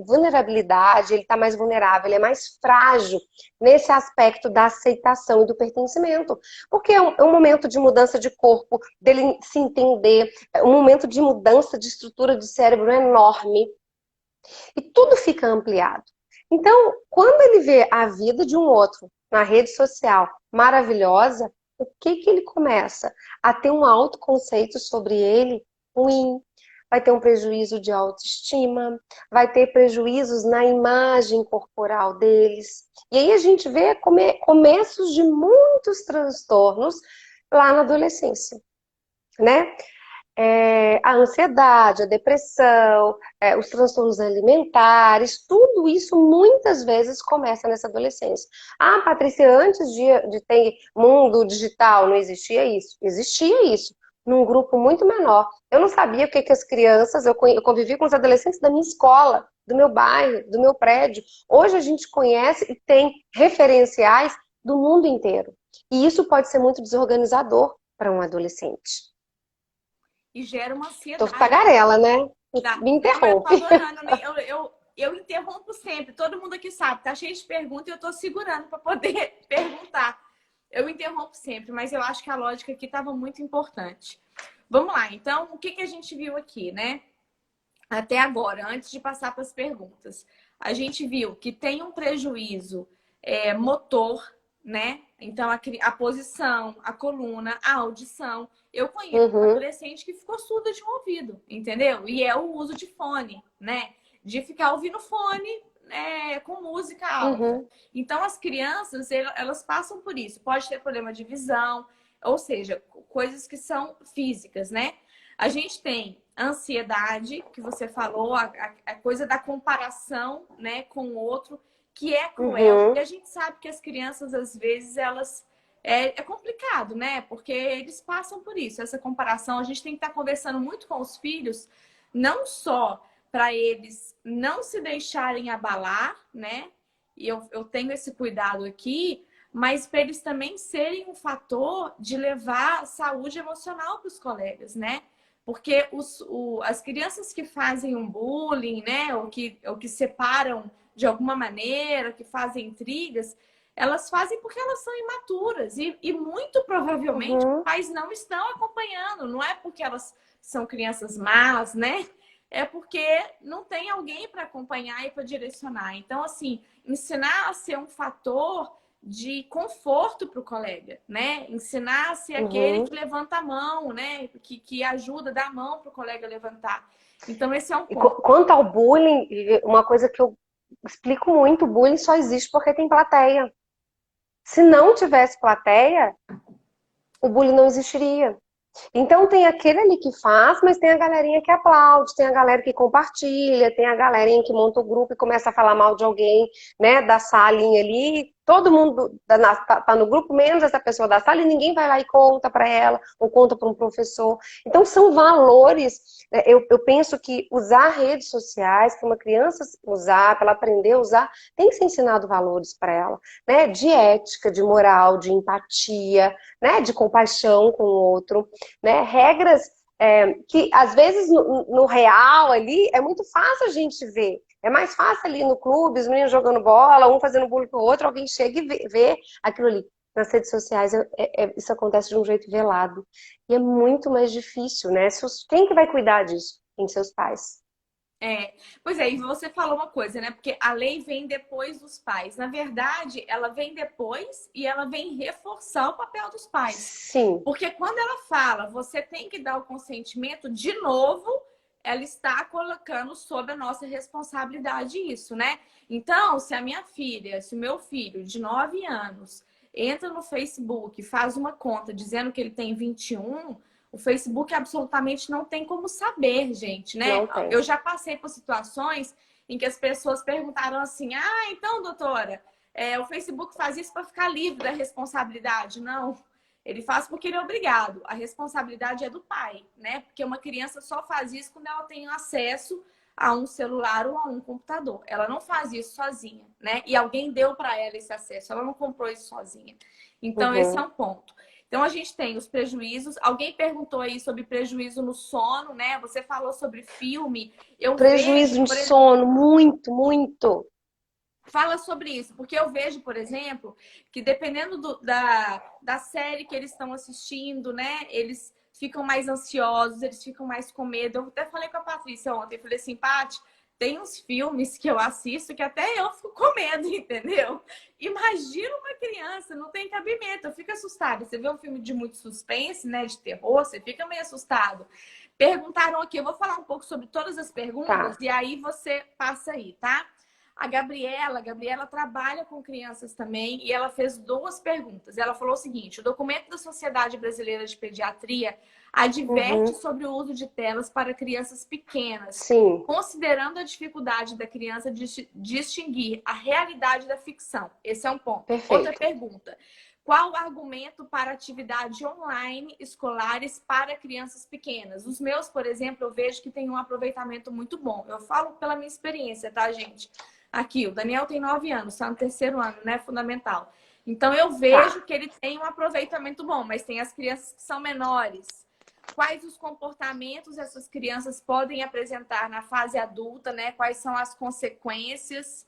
vulnerabilidade, ele está mais vulnerável, ele é mais frágil nesse aspecto da aceitação e do pertencimento. Porque é um momento de mudança de corpo, dele se entender, é um momento de mudança de estrutura de cérebro enorme. E tudo fica ampliado. Então, quando ele vê a vida de um outro na rede social maravilhosa, o que ele começa? A ter um autoconceito sobre ele ruim, vai ter um prejuízo de autoestima, vai ter prejuízos na imagem corporal deles. E aí a gente vê começos de muitos transtornos lá na adolescência, né? A ansiedade, a depressão, os transtornos alimentares, tudo isso muitas vezes começa nessa adolescência. Ah, Patrícia, antes de ter mundo digital, não existia isso? Existia isso, num grupo muito menor. Eu não sabia o que as crianças, eu convivi com os adolescentes da minha escola, do meu bairro, do meu prédio. Hoje a gente conhece e tem referenciais do mundo inteiro. E isso pode ser muito desorganizador para um adolescente. e gera uma Tô ansiedade. tagarela, né? Tá. Me Não, eu tô interrompe. adorando. Eu interrompo sempre. Todo mundo aqui sabe. Tá cheio de perguntas e eu tô segurando para poder perguntar. Eu interrompo sempre, mas eu acho que a lógica aqui estava muito importante. Vamos lá. Então, o que que a gente viu aqui, né? Até agora, antes de passar para as perguntas. A gente viu que tem um prejuízo motor, né? Então, a posição, a coluna, a audição. Eu conheço um Uhum, adolescente que ficou surda de um ouvido, entendeu? E é o uso de fone, né? De ficar ouvindo fone com música alta. uhum, Então, as crianças, elas passam por isso. Pode ter problema de visão, ou seja, coisas que são físicas, né? A gente tem ansiedade, que você falou, a coisa da comparação, né, com o outro, que é cruel. E uhum, a gente sabe que as crianças, às vezes, elas... É complicado, né? Porque eles passam por isso, essa comparação. A gente tem que estar conversando muito com os filhos, não só para eles não se deixarem abalar, né? E eu tenho esse cuidado aqui, mas para eles também serem um fator de levar saúde emocional para os colegas, né? Porque as crianças que fazem um bullying, né? Ou que separam de alguma maneira, que fazem intrigas, elas fazem porque elas são imaturas. E muito provavelmente os uhum, pais não estão acompanhando. Não é porque elas são crianças más, né? É porque não tem alguém para acompanhar e para direcionar. Então, assim, ensinar a ser um fator de conforto para o colega, né? Ensinar a ser aquele uhum. que levanta a mão, né? Que ajuda, dá a mão para o colega levantar. Então, esse é um E ponto. quanto ao bullying, uma coisa que eu explico muito, o bullying só existe porque tem plateia. Se não tivesse plateia, o bullying não existiria. Então tem aquele ali que faz, mas tem a galerinha que aplaude, tem a galera que compartilha, tem a galerinha que monta o grupo e começa a falar mal de alguém, né, da salinha ali. Todo mundo tá no grupo, menos essa pessoa da sala, e ninguém vai lá e conta para ela, ou conta para um professor. Então são valores. Eu penso que usar redes sociais, que uma criança usar, para ela aprender a usar, tem que ser ensinado valores para ela, né? De ética, de moral, de empatia, né? De compaixão com o outro, né? Regras que às vezes no real ali é muito fácil a gente ver. É mais fácil ali no clube, os meninos jogando bola, um fazendo bullying pro outro, alguém chega e vê aquilo ali. nas redes sociais isso acontece de um jeito velado. E é muito mais difícil, né? Quem que vai cuidar disso? Tem seus pais. Pois é, e você falou uma coisa, né? Porque a lei vem depois dos pais. Na verdade, ela vem depois e ela vem reforçar o papel dos pais. Sim, Porque quando ela fala, você tem que dar o consentimento, de novo, ela está colocando sob a nossa responsabilidade isso, né? Então, se a minha filha, se o meu filho de 9 anos entra no Facebook, faz uma conta dizendo que ele tem 21, o Facebook absolutamente não tem como saber, gente, né? não tem. Eu já passei por situações em que as pessoas perguntaram assim: ah, então, doutora, o Facebook faz isso para ficar livre da responsabilidade. Não, ele faz porque ele é obrigado. A responsabilidade é do pai, né? Porque uma criança só faz isso quando ela tem acesso a um celular ou a um computador. Ela não faz isso sozinha, né? E alguém deu para ela esse acesso. Ela não comprou isso sozinha. Então, esse é Uhum. um ponto. Então, a gente tem os prejuízos. Alguém perguntou aí sobre prejuízo no sono, né? Você falou sobre filme. Eu vejo, Prejuízo de sono, muito, muito. fala sobre isso, porque eu vejo, por exemplo, que dependendo da série que eles estão assistindo, né? Eles ficam mais ansiosos, eles ficam mais com medo. Eu até falei com a Patrícia ontem, eu falei assim, Paty, tem uns filmes que eu assisto que até eu fico com medo, entendeu? Imagina uma criança, não tem cabimento, eu fico assustada. Você vê um filme de muito suspense, né? De terror, você fica meio assustado. Perguntaram aqui, eu vou falar um pouco sobre todas as perguntas Tá. e aí você passa aí, tá? A Gabriela trabalha com crianças também e ela fez duas perguntas. Ela falou o seguinte: o documento da Sociedade Brasileira de Pediatria adverte Uhum. sobre o uso de telas para crianças pequenas, Sim, considerando a dificuldade da criança de distinguir a realidade da ficção. Esse é um ponto. Outra perfeito. pergunta: qual o argumento para atividades online escolares para crianças pequenas? Os meus, por exemplo, eu vejo que tem um aproveitamento muito bom. Eu falo pela minha experiência, tá, gente? Aqui, o Daniel tem 9 anos, está no terceiro ano, né? Fundamental. Então, eu vejo Tá. que ele tem um aproveitamento bom, mas tem as crianças que são menores. Quais os comportamentos essas crianças podem apresentar na fase adulta, né? Quais são as consequências?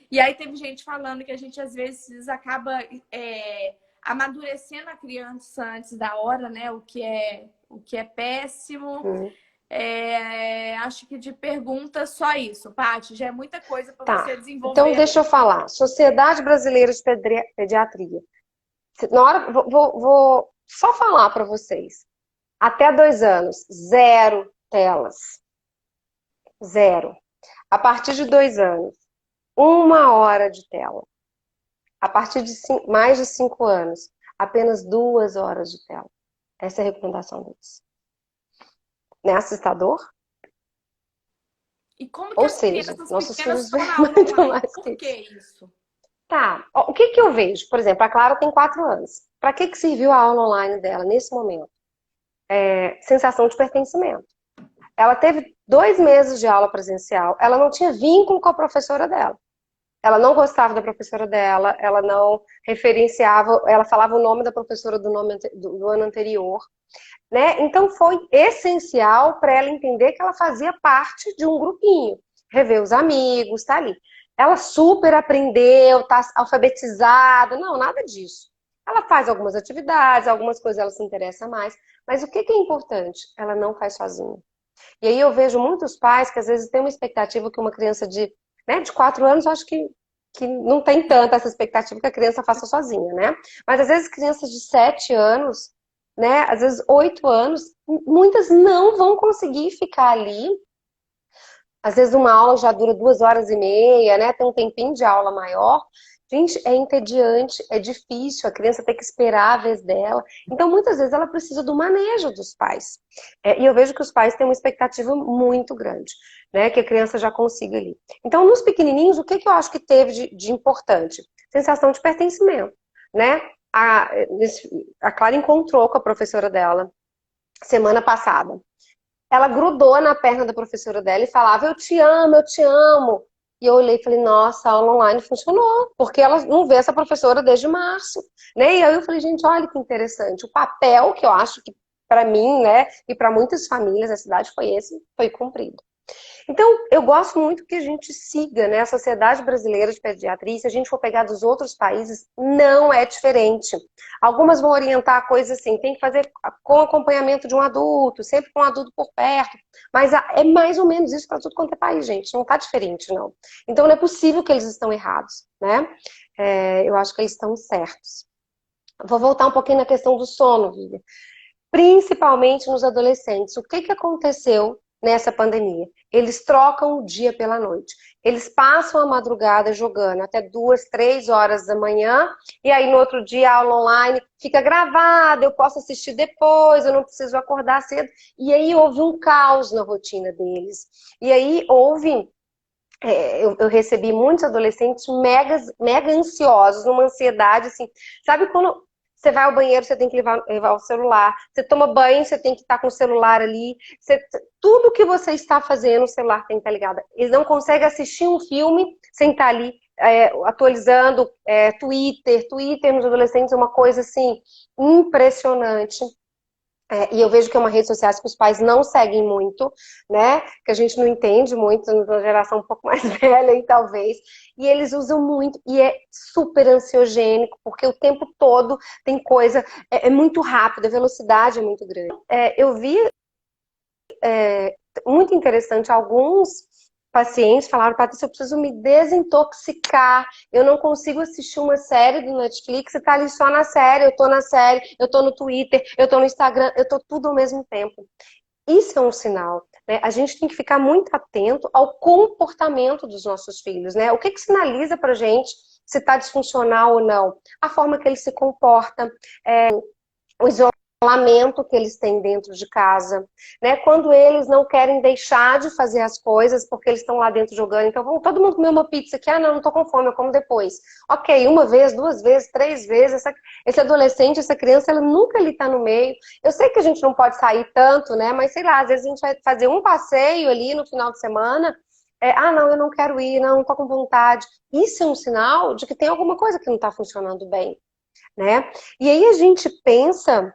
E aí teve gente falando que a gente, às vezes, acaba amadurecendo a criança antes da hora, né? O que é péssimo. Uhum. Acho que de pergunta só isso, Paty. Já é muita coisa para Tá. você Então, desenvolver deixa eu aí. falar. Sociedade Brasileira de Pediatria. Na hora, vou só falar para vocês. Até 2 anos, zero telas. Zero. A partir de 2 anos, 1 hora de tela. A partir de mais de 5 anos, apenas 2 horas de tela. Essa é a recomendação deles. Não é assustador? E como que Ou as seja, crianças nossos pequenas filhos estão veem na aula muito online? mais que Por que isso. isso? Tá, ó, o que que eu vejo? Por exemplo, a Clara tem 4 anos. Para que que serviu a aula online dela nesse momento? Sensação de pertencimento. Ela teve 2 meses de aula presencial, ela não tinha vínculo com a professora dela. Ela não gostava da professora dela, ela não referenciava, ela falava o nome da professora do ano anterior, né? Então foi essencial para ela entender que ela fazia parte de um grupinho, rever os amigos, tá ali. Ela super aprendeu, tá alfabetizada, não, nada disso. Ela faz algumas atividades, algumas coisas ela se interessa mais, mas o que que é importante? Ela não faz sozinha. E aí eu vejo muitos pais que às vezes têm uma expectativa que uma criança de 4 anos, eu acho que não tem tanta essa expectativa que a criança faça sozinha, né? Mas às vezes crianças de 7 anos, né? Às vezes 8 anos, muitas não vão conseguir ficar ali. Às vezes uma aula já dura 2 horas e meia, né? Tem um tempinho de aula maior. Gente, é entediante, é difícil, a criança tem que esperar a vez dela. Então, muitas vezes, ela precisa do manejo dos pais. E eu vejo que os pais têm uma expectativa muito grande, né? Que a criança já consiga ali. Então, nos pequenininhos, o que que eu acho que teve de importante? Sensação de pertencimento, né? A Clara encontrou com a professora dela semana passada. Ela grudou na perna da professora dela e falava: eu te amo, eu te amo. E eu olhei e falei: nossa, a aula online funcionou, porque ela não vê essa professora desde março, né? E aí eu falei: gente, olha que interessante. O papel que eu acho que para mim, né, e para muitas famílias da cidade foi esse, foi cumprido. Então, eu gosto muito que a gente siga, né, a Sociedade Brasileira de Pediatria. Se a gente for pegar dos outros países, não é diferente. Algumas vão orientar coisas assim, tem que fazer com acompanhamento de um adulto, sempre com um adulto por perto. Mas é mais ou menos isso para tudo quanto é país, gente. Não está diferente, não. Então, não é possível que eles estão errados, né? Eu acho que eles estão certos. Vou voltar um pouquinho na questão do sono, Vivian. Principalmente nos adolescentes. O que aconteceu nessa pandemia? Eles trocam o dia pela noite. Eles passam a madrugada jogando até 2, 3 horas da manhã, e aí no outro dia a aula online fica gravada, eu posso assistir depois, eu não preciso acordar cedo. E aí houve um caos na rotina deles. E aí houve eu recebi muitos adolescentes mega ansiosos, numa ansiedade assim. Sabe quando você vai ao banheiro, você tem que levar o celular. Você toma banho, você tem que estar com o celular ali. Tudo que você está fazendo, o celular tem que estar ligado. Eles não conseguem assistir um filme sem estar ali atualizando Twitter. Twitter nos adolescentes é uma coisa assim impressionante. E eu vejo que é uma rede social que os pais não seguem muito, né? Que a gente não entende muito, na geração um pouco mais velha aí, talvez. E eles usam muito, e é super ansiogênico, porque o tempo todo tem coisa, é muito rápido, a velocidade é muito grande. Eu vi muito interessante alguns pacientes falaram: Patrícia, eu preciso me desintoxicar, eu não consigo assistir uma série do Netflix e tá ali só na série, eu tô na série, eu tô no Twitter, eu tô no Instagram, eu tô tudo ao mesmo tempo. Isso é um sinal, né? A gente tem que ficar muito atento ao comportamento dos nossos filhos, né? O que sinaliza pra gente se tá disfuncional ou não? A forma que ele se comporta, o isolamento que eles têm dentro de casa, né? Quando eles não querem deixar de fazer as coisas porque eles estão lá dentro jogando. Então, vamos todo mundo comer uma pizza aqui. Ah, não tô com fome, eu como depois. Ok, uma vez, 2 vezes, 3 vezes. Esse adolescente, essa criança, ela nunca ali tá no meio. Eu sei que a gente não pode sair tanto, né? Mas sei lá, às vezes a gente vai fazer um passeio ali no final de semana. Não, eu não quero ir, não tô com vontade. Isso é um sinal de que tem alguma coisa que não tá funcionando bem, né? E aí a gente pensa.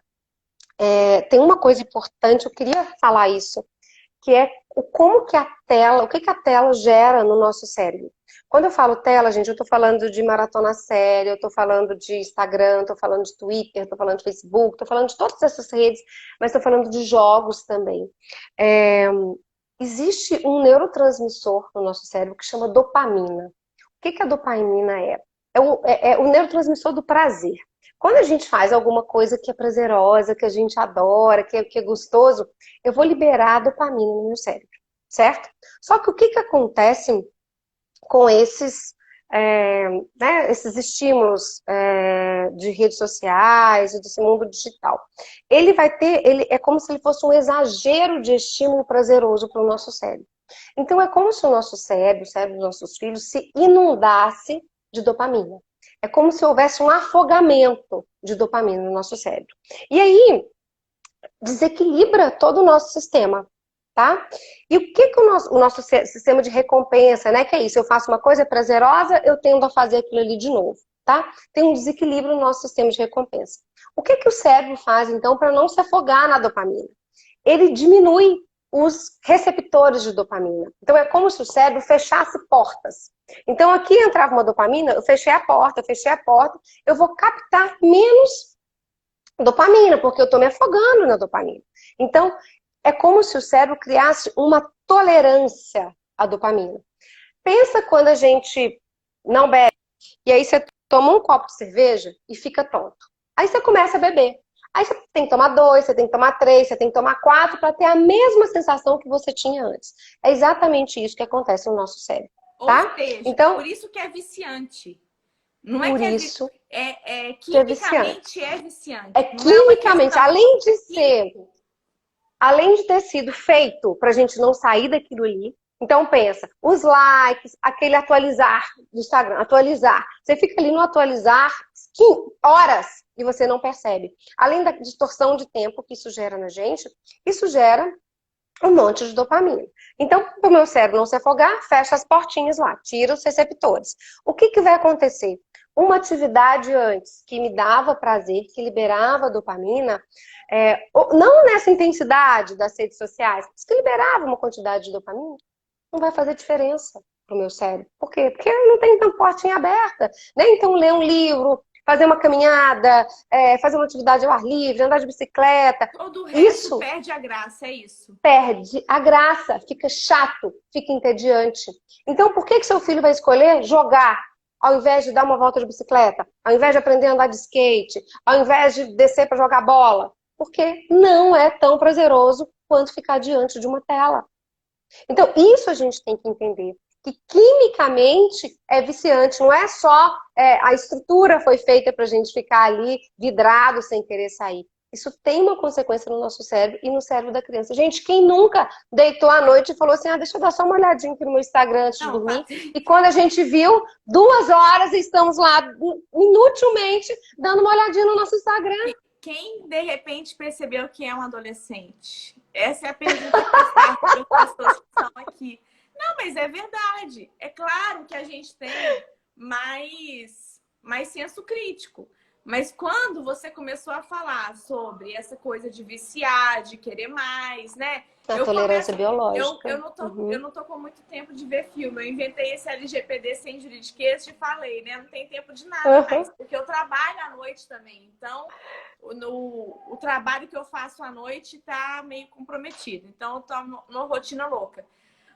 Tem uma coisa importante, eu queria falar isso, que é como que a tela, o que a tela gera no nosso cérebro. Quando eu falo tela, gente, eu estou falando de maratona séria, eu estou falando de Instagram, estou falando de Twitter, estou falando de Facebook, estou falando de todas essas redes, mas estou falando de jogos também. Existe um neurotransmissor no nosso cérebro que chama dopamina. O que a dopamina é? É o neurotransmissor do prazer. Quando a gente faz alguma coisa que é prazerosa, que a gente adora, que é gostoso, eu vou liberar a dopamina no meu cérebro, certo? Só que o que acontece com esses estímulos de redes sociais e desse mundo digital? Ele é como se ele fosse um exagero de estímulo prazeroso para o nosso cérebro. Então é como se o nosso cérebro, o cérebro dos nossos filhos, se inundasse de dopamina. É como se houvesse um afogamento de dopamina no nosso cérebro. E aí, desequilibra todo o nosso sistema, tá? E o que o nosso sistema de recompensa, né? Que é isso, eu faço uma coisa prazerosa, eu tendo a fazer aquilo ali de novo, tá? Tem um desequilíbrio no nosso sistema de recompensa. O que o cérebro faz, então, para não se afogar na dopamina? Ele diminui os receptores de dopamina. Então, é como se o cérebro fechasse portas. Então, aqui entrava uma dopamina, eu fechei a porta, eu vou captar menos dopamina, porque eu estou me afogando na dopamina. Então, é como se o cérebro criasse uma tolerância à dopamina. Pensa quando a gente não bebe, e aí você toma um copo de cerveja e fica tonto. Aí você começa a beber. Aí você tem que tomar 2, você tem que tomar 3, você tem que tomar 4 para ter a mesma sensação que você tinha antes. É exatamente isso que acontece no nosso cérebro. Tá? Ou seja, então, por isso que é viciante. Não por é isso que é quimicamente é viciante. É quimicamente, além de ter sido feito para a gente não sair daquilo ali. Então pensa, os likes, aquele atualizar do Instagram, atualizar. Você fica ali no atualizar horas e você não percebe. Além da distorção de tempo que isso gera na gente, isso gera um monte de dopamina. Então, para o meu cérebro não se afogar, fecha as portinhas lá, tira os receptores. O que que vai acontecer? Uma atividade antes que me dava prazer, que liberava dopamina, não nessa intensidade das redes sociais, mas que liberava uma quantidade de dopamina, não vai fazer diferença para o meu cérebro. Por quê? Porque não tem tanta portinha aberta. Né? Então, ler um livro, fazer uma caminhada, fazer uma atividade ao ar livre, andar de bicicleta, Todo o resto isso perde a graça, é isso. perde a graça, fica chato, fica entediante. Então, por que que seu filho vai escolher jogar ao invés de dar uma volta de bicicleta, ao invés de aprender a andar de skate, ao invés de descer para jogar bola? Porque não é tão prazeroso quanto ficar diante de uma tela. Então, isso a gente tem que entender. Que quimicamente é viciante, não é só a estrutura foi feita para a gente ficar ali vidrado sem querer sair. Isso tem uma consequência no nosso cérebro e no cérebro da criança. Gente, quem nunca deitou à noite e falou assim, deixa eu dar só uma olhadinha aqui no meu Instagram antes de dormir. E quando a gente viu, 2 horas estamos lá inutilmente dando uma olhadinha no nosso Instagram. Quem, de repente, percebeu que é um adolescente? Essa é a pergunta que eu faço para as pessoas que estão aqui. Não, mas é verdade. É claro que a gente tem mais senso crítico. Mas quando você começou a falar sobre essa coisa de viciar, de querer mais, né? A tolerância biológica. Eu não tô com muito tempo de ver filme. Eu inventei esse LGPD sem juridiquês, te falei, né? Não tem tempo de nada mais, porque eu trabalho à noite também. Então, o trabalho que eu faço à noite tá meio comprometido. Então, eu tô numa rotina louca.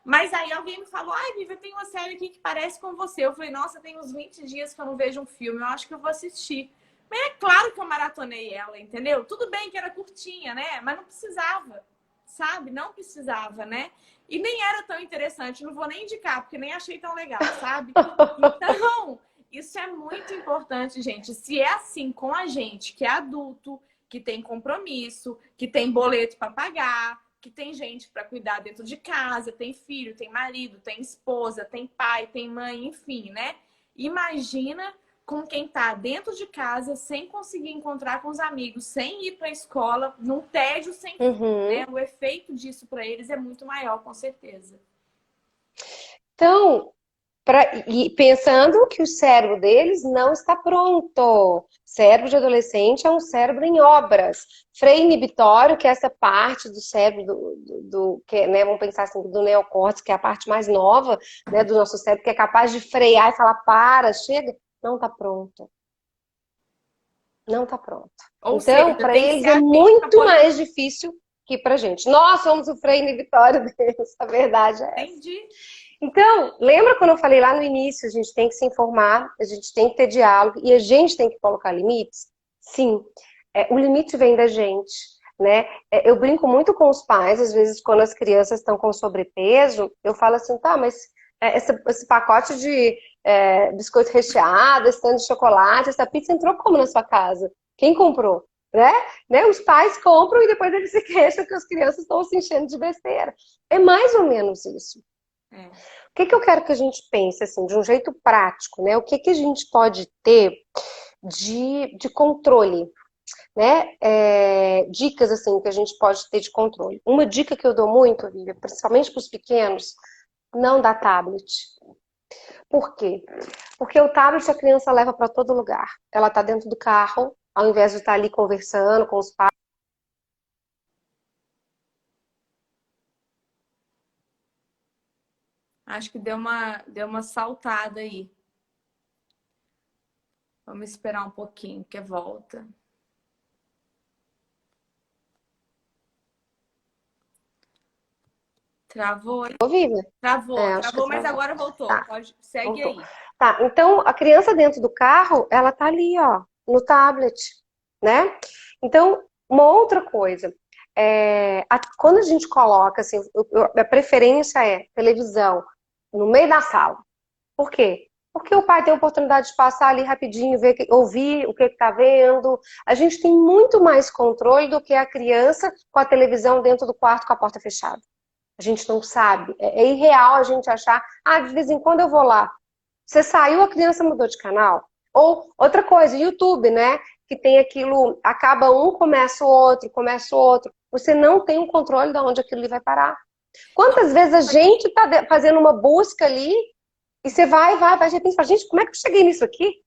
Mas aí alguém me falou, Vivi, tem uma série aqui que parece com você. Eu falei, nossa, tem uns 20 dias que eu não vejo um filme. Eu acho que eu vou assistir. Mas é claro que eu maratonei ela, entendeu? Tudo bem que era curtinha, né? Mas não precisava, sabe? Não precisava, né? E nem era tão interessante. Não vou nem indicar, porque nem achei tão legal, sabe? Então, isso é muito importante, gente. Se é assim com a gente, que é adulto, que tem compromisso, que tem boleto para pagar, que tem gente para cuidar dentro de casa, tem filho, tem marido, tem esposa, tem pai, tem mãe, enfim, né? Imagina com quem tá dentro de casa, sem conseguir encontrar com os amigos, sem ir para a escola, num tédio sem fim, né? O efeito disso para eles é muito maior, com certeza. Então, e pensando que o cérebro deles não está pronto. Cérebro de adolescente é um cérebro em obras. Freio inibitório, que é essa parte do cérebro que, né, vamos pensar assim, do neocórtex, que é a parte mais nova, né, do nosso cérebro, que é capaz de frear e falar, para, chega, não está pronto. Não está pronto. Então, para eles é muito mais difícil que para a gente. Nós somos o freio inibitório deles, a verdade é essa. Entendi. Então, lembra quando eu falei lá no início, a gente tem que se informar, a gente tem que ter diálogo e a gente tem que colocar limites? Sim, o limite vem da gente, né? Eu brinco muito com os pais, às vezes quando as crianças estão com sobrepeso, eu falo assim, tá, mas esse pacote de biscoito recheado, esse tanto de chocolate, essa pizza entrou como na sua casa? Quem comprou? Né? Os pais compram e depois eles se queixam que as crianças estão se enchendo de besteira. É mais ou menos isso. O que eu quero que a gente pense, assim, de um jeito prático, né? O que a gente pode ter de controle, né? Dicas, assim, que a gente pode ter de controle. Uma dica que eu dou muito, Vivian, principalmente para os pequenos, não dá tablet. Por quê? Porque o tablet a criança leva para todo lugar. Ela está dentro do carro, ao invés de estar ali conversando com os pais. Acho que deu uma saltada aí. Vamos esperar um pouquinho, que volta. Travou? Vivian? Travou, mas agora voltou. Tá. Segue aí. Tá, então a criança dentro do carro, ela tá ali, ó, no tablet, né? Então, uma outra coisa, quando a gente coloca, assim, a preferência é televisão no meio da sala. Por quê? Porque o pai tem a oportunidade de passar ali rapidinho, ouvir o que está vendo. A gente tem muito mais controle do que a criança com a televisão dentro do quarto com a porta fechada. A gente não sabe. É irreal a gente achar, de vez em quando eu vou lá. Você saiu, a criança mudou de canal. Ou outra coisa, YouTube, né? Que tem aquilo, acaba um, começa o outro, começa o outro. Você não tem o controle de onde aquilo ali vai parar. Não, Quantas vezes a gente está fazendo uma busca ali e você vai, de repente fala, gente, como é que eu cheguei nisso aqui?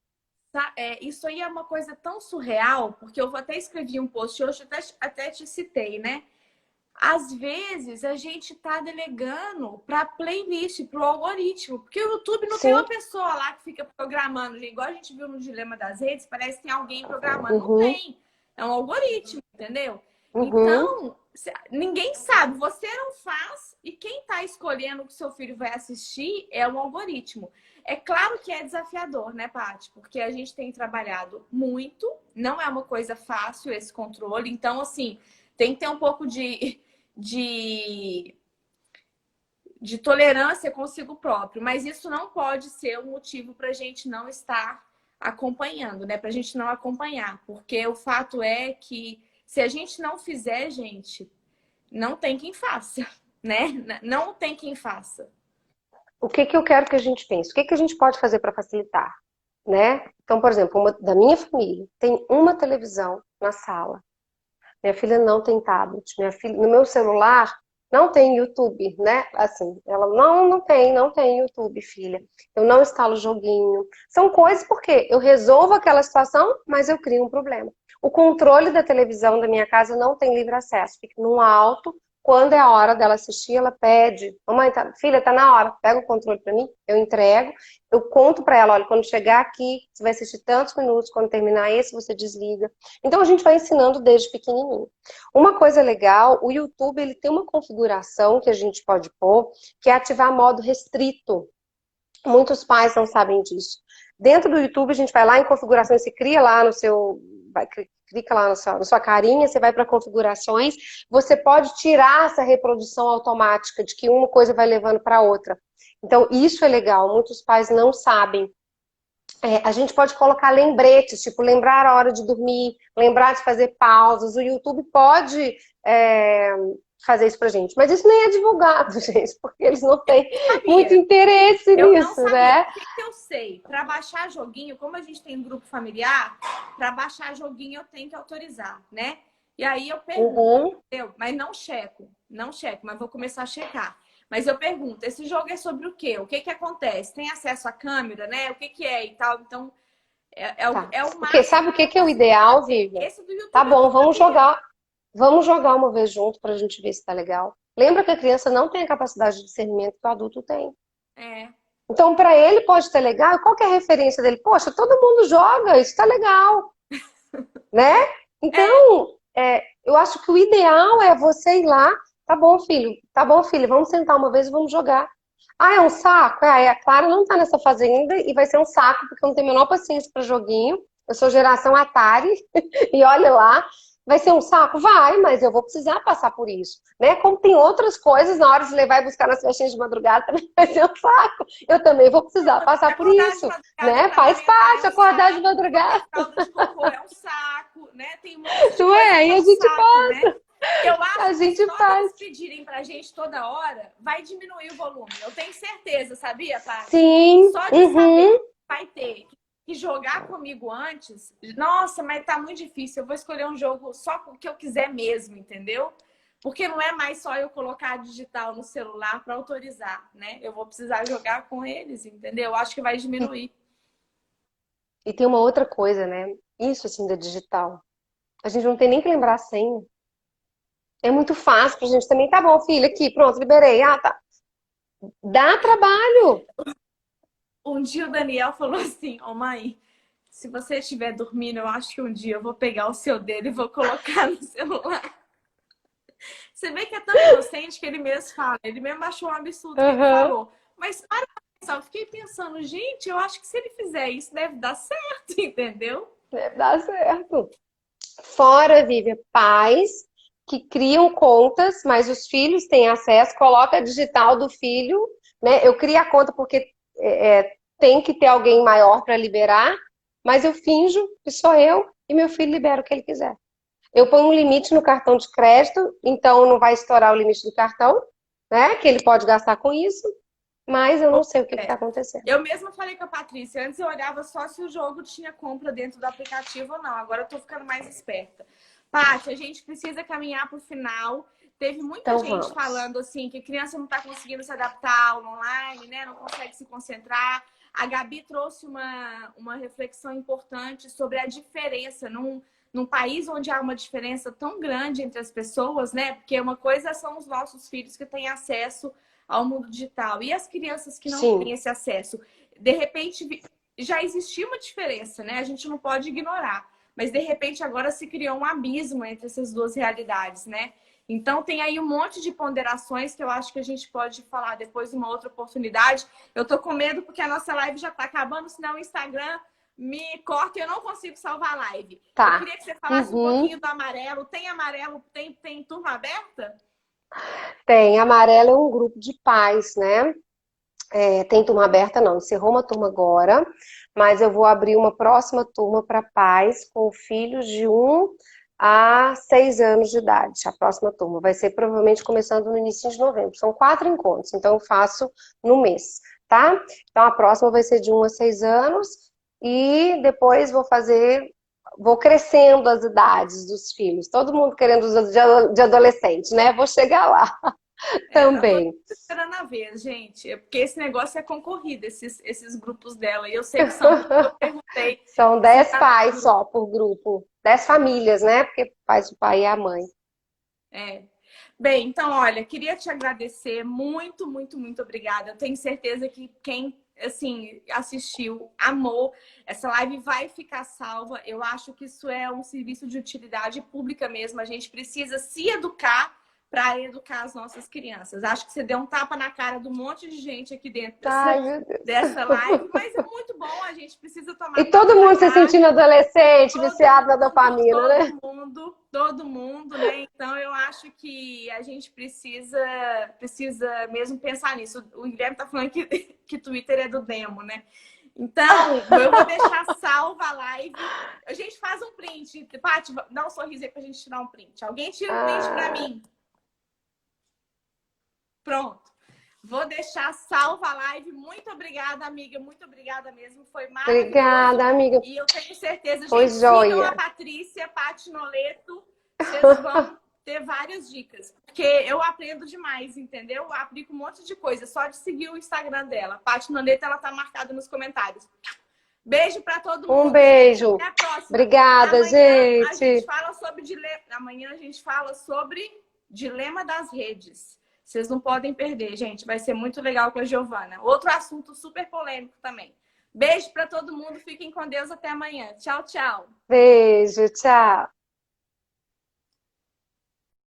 isso aí é uma coisa tão surreal, porque eu até escrevi um post hoje, até te citei, né? Às vezes a gente tá delegando para playlist, para o algoritmo, porque o YouTube não tem Sim. uma pessoa lá que fica programando, igual a gente viu no Dilema das Redes, parece que tem alguém programando. Não Uhum, tem. É um algoritmo, entendeu? uhum. Então, ninguém sabe, você não faz, e quem está escolhendo o que seu filho vai assistir é um algoritmo. É claro que é desafiador, né, Paty? Porque a gente tem trabalhado muito, não é uma coisa fácil esse controle, então, assim, tem que ter um pouco de, de tolerância consigo próprio, mas isso não pode ser um motivo para a gente não estar acompanhando, né? Para a gente não acompanhar, porque o fato é que se a gente não fizer, gente, não tem quem faça, né? Não tem quem faça. O que que eu quero que a gente pense? O que que a gente pode fazer para facilitar, né? Então, por exemplo, da minha família, tem uma televisão na sala. Minha filha não tem tablet. Minha filha, no meu celular não tem YouTube, né? Assim, ela não tem YouTube, filha. Eu não instalo joguinho. São coisas porque eu resolvo aquela situação, mas eu crio um problema. O controle da televisão da minha casa não tem livre acesso. Fica no alto. Quando é a hora dela assistir, ela pede: mamãe, filha, tá na hora. Pega o controle para mim, eu entrego. Eu conto para ela: olha, quando chegar aqui, você vai assistir tantos minutos. Quando terminar esse, você desliga. Então a gente vai ensinando desde pequenininho. Uma coisa legal, o YouTube ele tem uma configuração que a gente pode pôr, que é ativar modo restrito. Muitos pais não sabem disso. Dentro do YouTube a gente vai lá em configurações, você cria lá no seu, clica lá na sua carinha, você vai para configurações, você pode tirar essa reprodução automática de que uma coisa vai levando para outra. Então isso é legal. Muitos pais não sabem. A gente pode colocar lembretes, tipo, lembrar a hora de dormir, lembrar de fazer pausas. O YouTube pode fazer isso pra gente. Mas isso nem é divulgado, gente, porque eles não têm muito interesse Eu não nisso, sabia. né? O que que eu sei? Para baixar joguinho, como a gente tem um grupo familiar, para baixar joguinho eu tenho que autorizar, né? E aí eu pergunto, mas não checo, mas vou começar a checar. Mas eu pergunto, esse jogo é sobre o quê? O que que acontece? Tem acesso à câmera, né? O que que é e tal? Então, Tá. é o Porque máximo sabe o que que eu é o consigo ideal, fazer. Vivian? Esse do Tá YouTube eu bom, não sabia. vamos jogar uma vez junto pra gente ver se tá legal. Lembra que a criança não tem a capacidade de discernimento que o adulto tem. É, Então, para ele pode ter legal. Qual que é a referência dele? Poxa, todo mundo joga, isso tá legal, né? é, Então, eu acho que o ideal é você ir lá. Tá bom, filho, vamos sentar uma vez e vamos jogar. Ah, é um saco? A Clara não tá nessa fazenda e vai ser um saco, porque eu não tenho a menor paciência para joguinho. Eu sou geração Atari, e olha lá. Vai ser um saco? Vai, mas eu vou precisar passar por isso, né? Como tem outras coisas, na hora de levar e buscar nas festinhas de madrugada, também vai ser um saco. Eu também vou precisar passar por acordar de isso, madrugada né? para Faz amamentar é parte um acordar de saco, madrugada, fazer fralda de cocô é um saco, né? Tem um monte de não coisa é? que E é a um gente saco, né? passa, Eu acho a que gente só faz. deles pedirem pra gente toda hora vai diminuir o volume. Eu tenho certeza, sabia, Tati? Sim, Só de saber uhum. que vai ter que jogar comigo antes, nossa, mas tá muito difícil. Eu vou escolher um jogo só o que eu quiser mesmo, entendeu? Porque não é mais só eu colocar digital no celular para autorizar, né? Eu vou precisar jogar com eles, entendeu? Eu acho que vai E, diminuir. e tem uma outra coisa, né? Isso assim da digital. A gente não tem nem que lembrar a senha. É muito fácil pra gente também. Tá bom, filho, aqui, pronto, liberei. Ah, tá. Dá trabalho. Um dia o Daniel falou assim: Ô mãe, se você estiver dormindo, eu acho que um dia eu vou pegar o seu dedo e vou colocar no celular. Você vê que é tão inocente que ele mesmo fala, ele mesmo achou um absurdo que ele Aham. falou. Mas para pra pensar, eu fiquei pensando, gente, eu acho que se ele fizer isso, deve dar certo, entendeu? Deve dar certo. Fora, Vivian, pais que criam contas, mas os filhos têm acesso, coloca a digital do filho, né? Eu crio a conta porque tem que ter alguém maior para liberar, mas eu finjo que sou eu e meu filho libera o que ele quiser. Eu ponho um limite no cartão de crédito, então não vai estourar o limite do cartão, né? Que ele pode gastar com isso. mas eu não sei o que está acontecendo. Eu mesma falei com a Patrícia, antes eu olhava só se o jogo tinha compra dentro do aplicativo ou não. Agora eu tô ficando mais esperta. Paty, a gente precisa caminhar pro final. Teve muita Então gente vamos. falando assim que a criança não está conseguindo se adaptar ao online, né? Não consegue se concentrar. A Gabi trouxe uma reflexão importante sobre a diferença num país onde há uma diferença tão grande entre as pessoas, né? Porque uma coisa são os nossos filhos que têm acesso ao mundo digital e as crianças que não têm Sim, esse acesso. De repente, já existia uma diferença, né? A gente não pode ignorar. Mas, de repente, agora se criou um abismo entre essas duas realidades, né? Então, tem aí um monte de ponderações que eu acho que a gente pode falar depois numa outra oportunidade. Eu tô com medo porque a nossa live já tá acabando, senão o Instagram me corta e eu não consigo salvar a live. Eu tá. queria que você falasse um pouquinho do Amarelo. Tem Amarelo? Tem turma aberta? Tem. Amarelo é um grupo de pais, né? Tem turma aberta, não. Encerrou uma turma agora, mas eu vou abrir uma próxima turma para pais com filhos de 1 a 6 anos de idade. A próxima turma vai ser provavelmente começando no início de novembro. São 4 encontros, então eu faço no mês, tá? Então a próxima vai ser de 1 a 6 anos e depois vou crescendo as idades dos filhos. Todo mundo querendo os de adolescente, né? Vou chegar lá Eu tô também. esperando a vez, gente. É porque esse negócio é concorrido, esses grupos dela. E eu sei que são, porque eu perguntei São se 10 pais só por grupo. 10 famílias, né? Porque faz o pai e a mãe. é. Bem, então, olha, queria te agradecer muito, muito, muito obrigada. Eu tenho certeza que quem, assim, assistiu, amou. Essa live vai ficar salva. Eu acho que isso é um serviço de utilidade pública mesmo. A gente precisa se educar para educar as nossas crianças. Acho que você deu um tapa na cara de um monte de gente aqui dentro Ai, meu Deus. dessa live, mas é muito bom. A gente precisa E tomar todo tapa na mundo se cara. sentindo adolescente, viciado na dopamina, né? Todo mundo, né? Então eu acho que a gente precisa mesmo pensar nisso. O Guilherme tá falando que Twitter é do demo, né? Então, eu vou deixar salva a live. A gente faz um print. Paty, dá um sorriso aí pra gente tirar um print. Alguém tira um print pra mim. Pronto. Vou deixar salva a live. Muito obrigada, amiga. Muito obrigada mesmo. Foi maravilhoso. Obrigada, amiga. E eu tenho certeza, Foi gente, sigam a joia. Patrícia, Paty Noleto. Vocês vão ter várias dicas. Porque eu aprendo demais, entendeu? Eu aplico um monte de coisa. Só de seguir o Instagram dela. Paty Noleto, ela tá marcada nos comentários. Beijo para todo mundo. Um beijo. Até a próxima. Obrigada, Amanhã a gente gente. fala sobre Amanhã a gente fala sobre dilema das redes. Vocês não podem perder, gente. Vai ser muito legal com a Giovana. Outro assunto super polêmico também. Beijo para todo mundo. Fiquem com Deus. Até amanhã. Tchau, tchau. Beijo, tchau.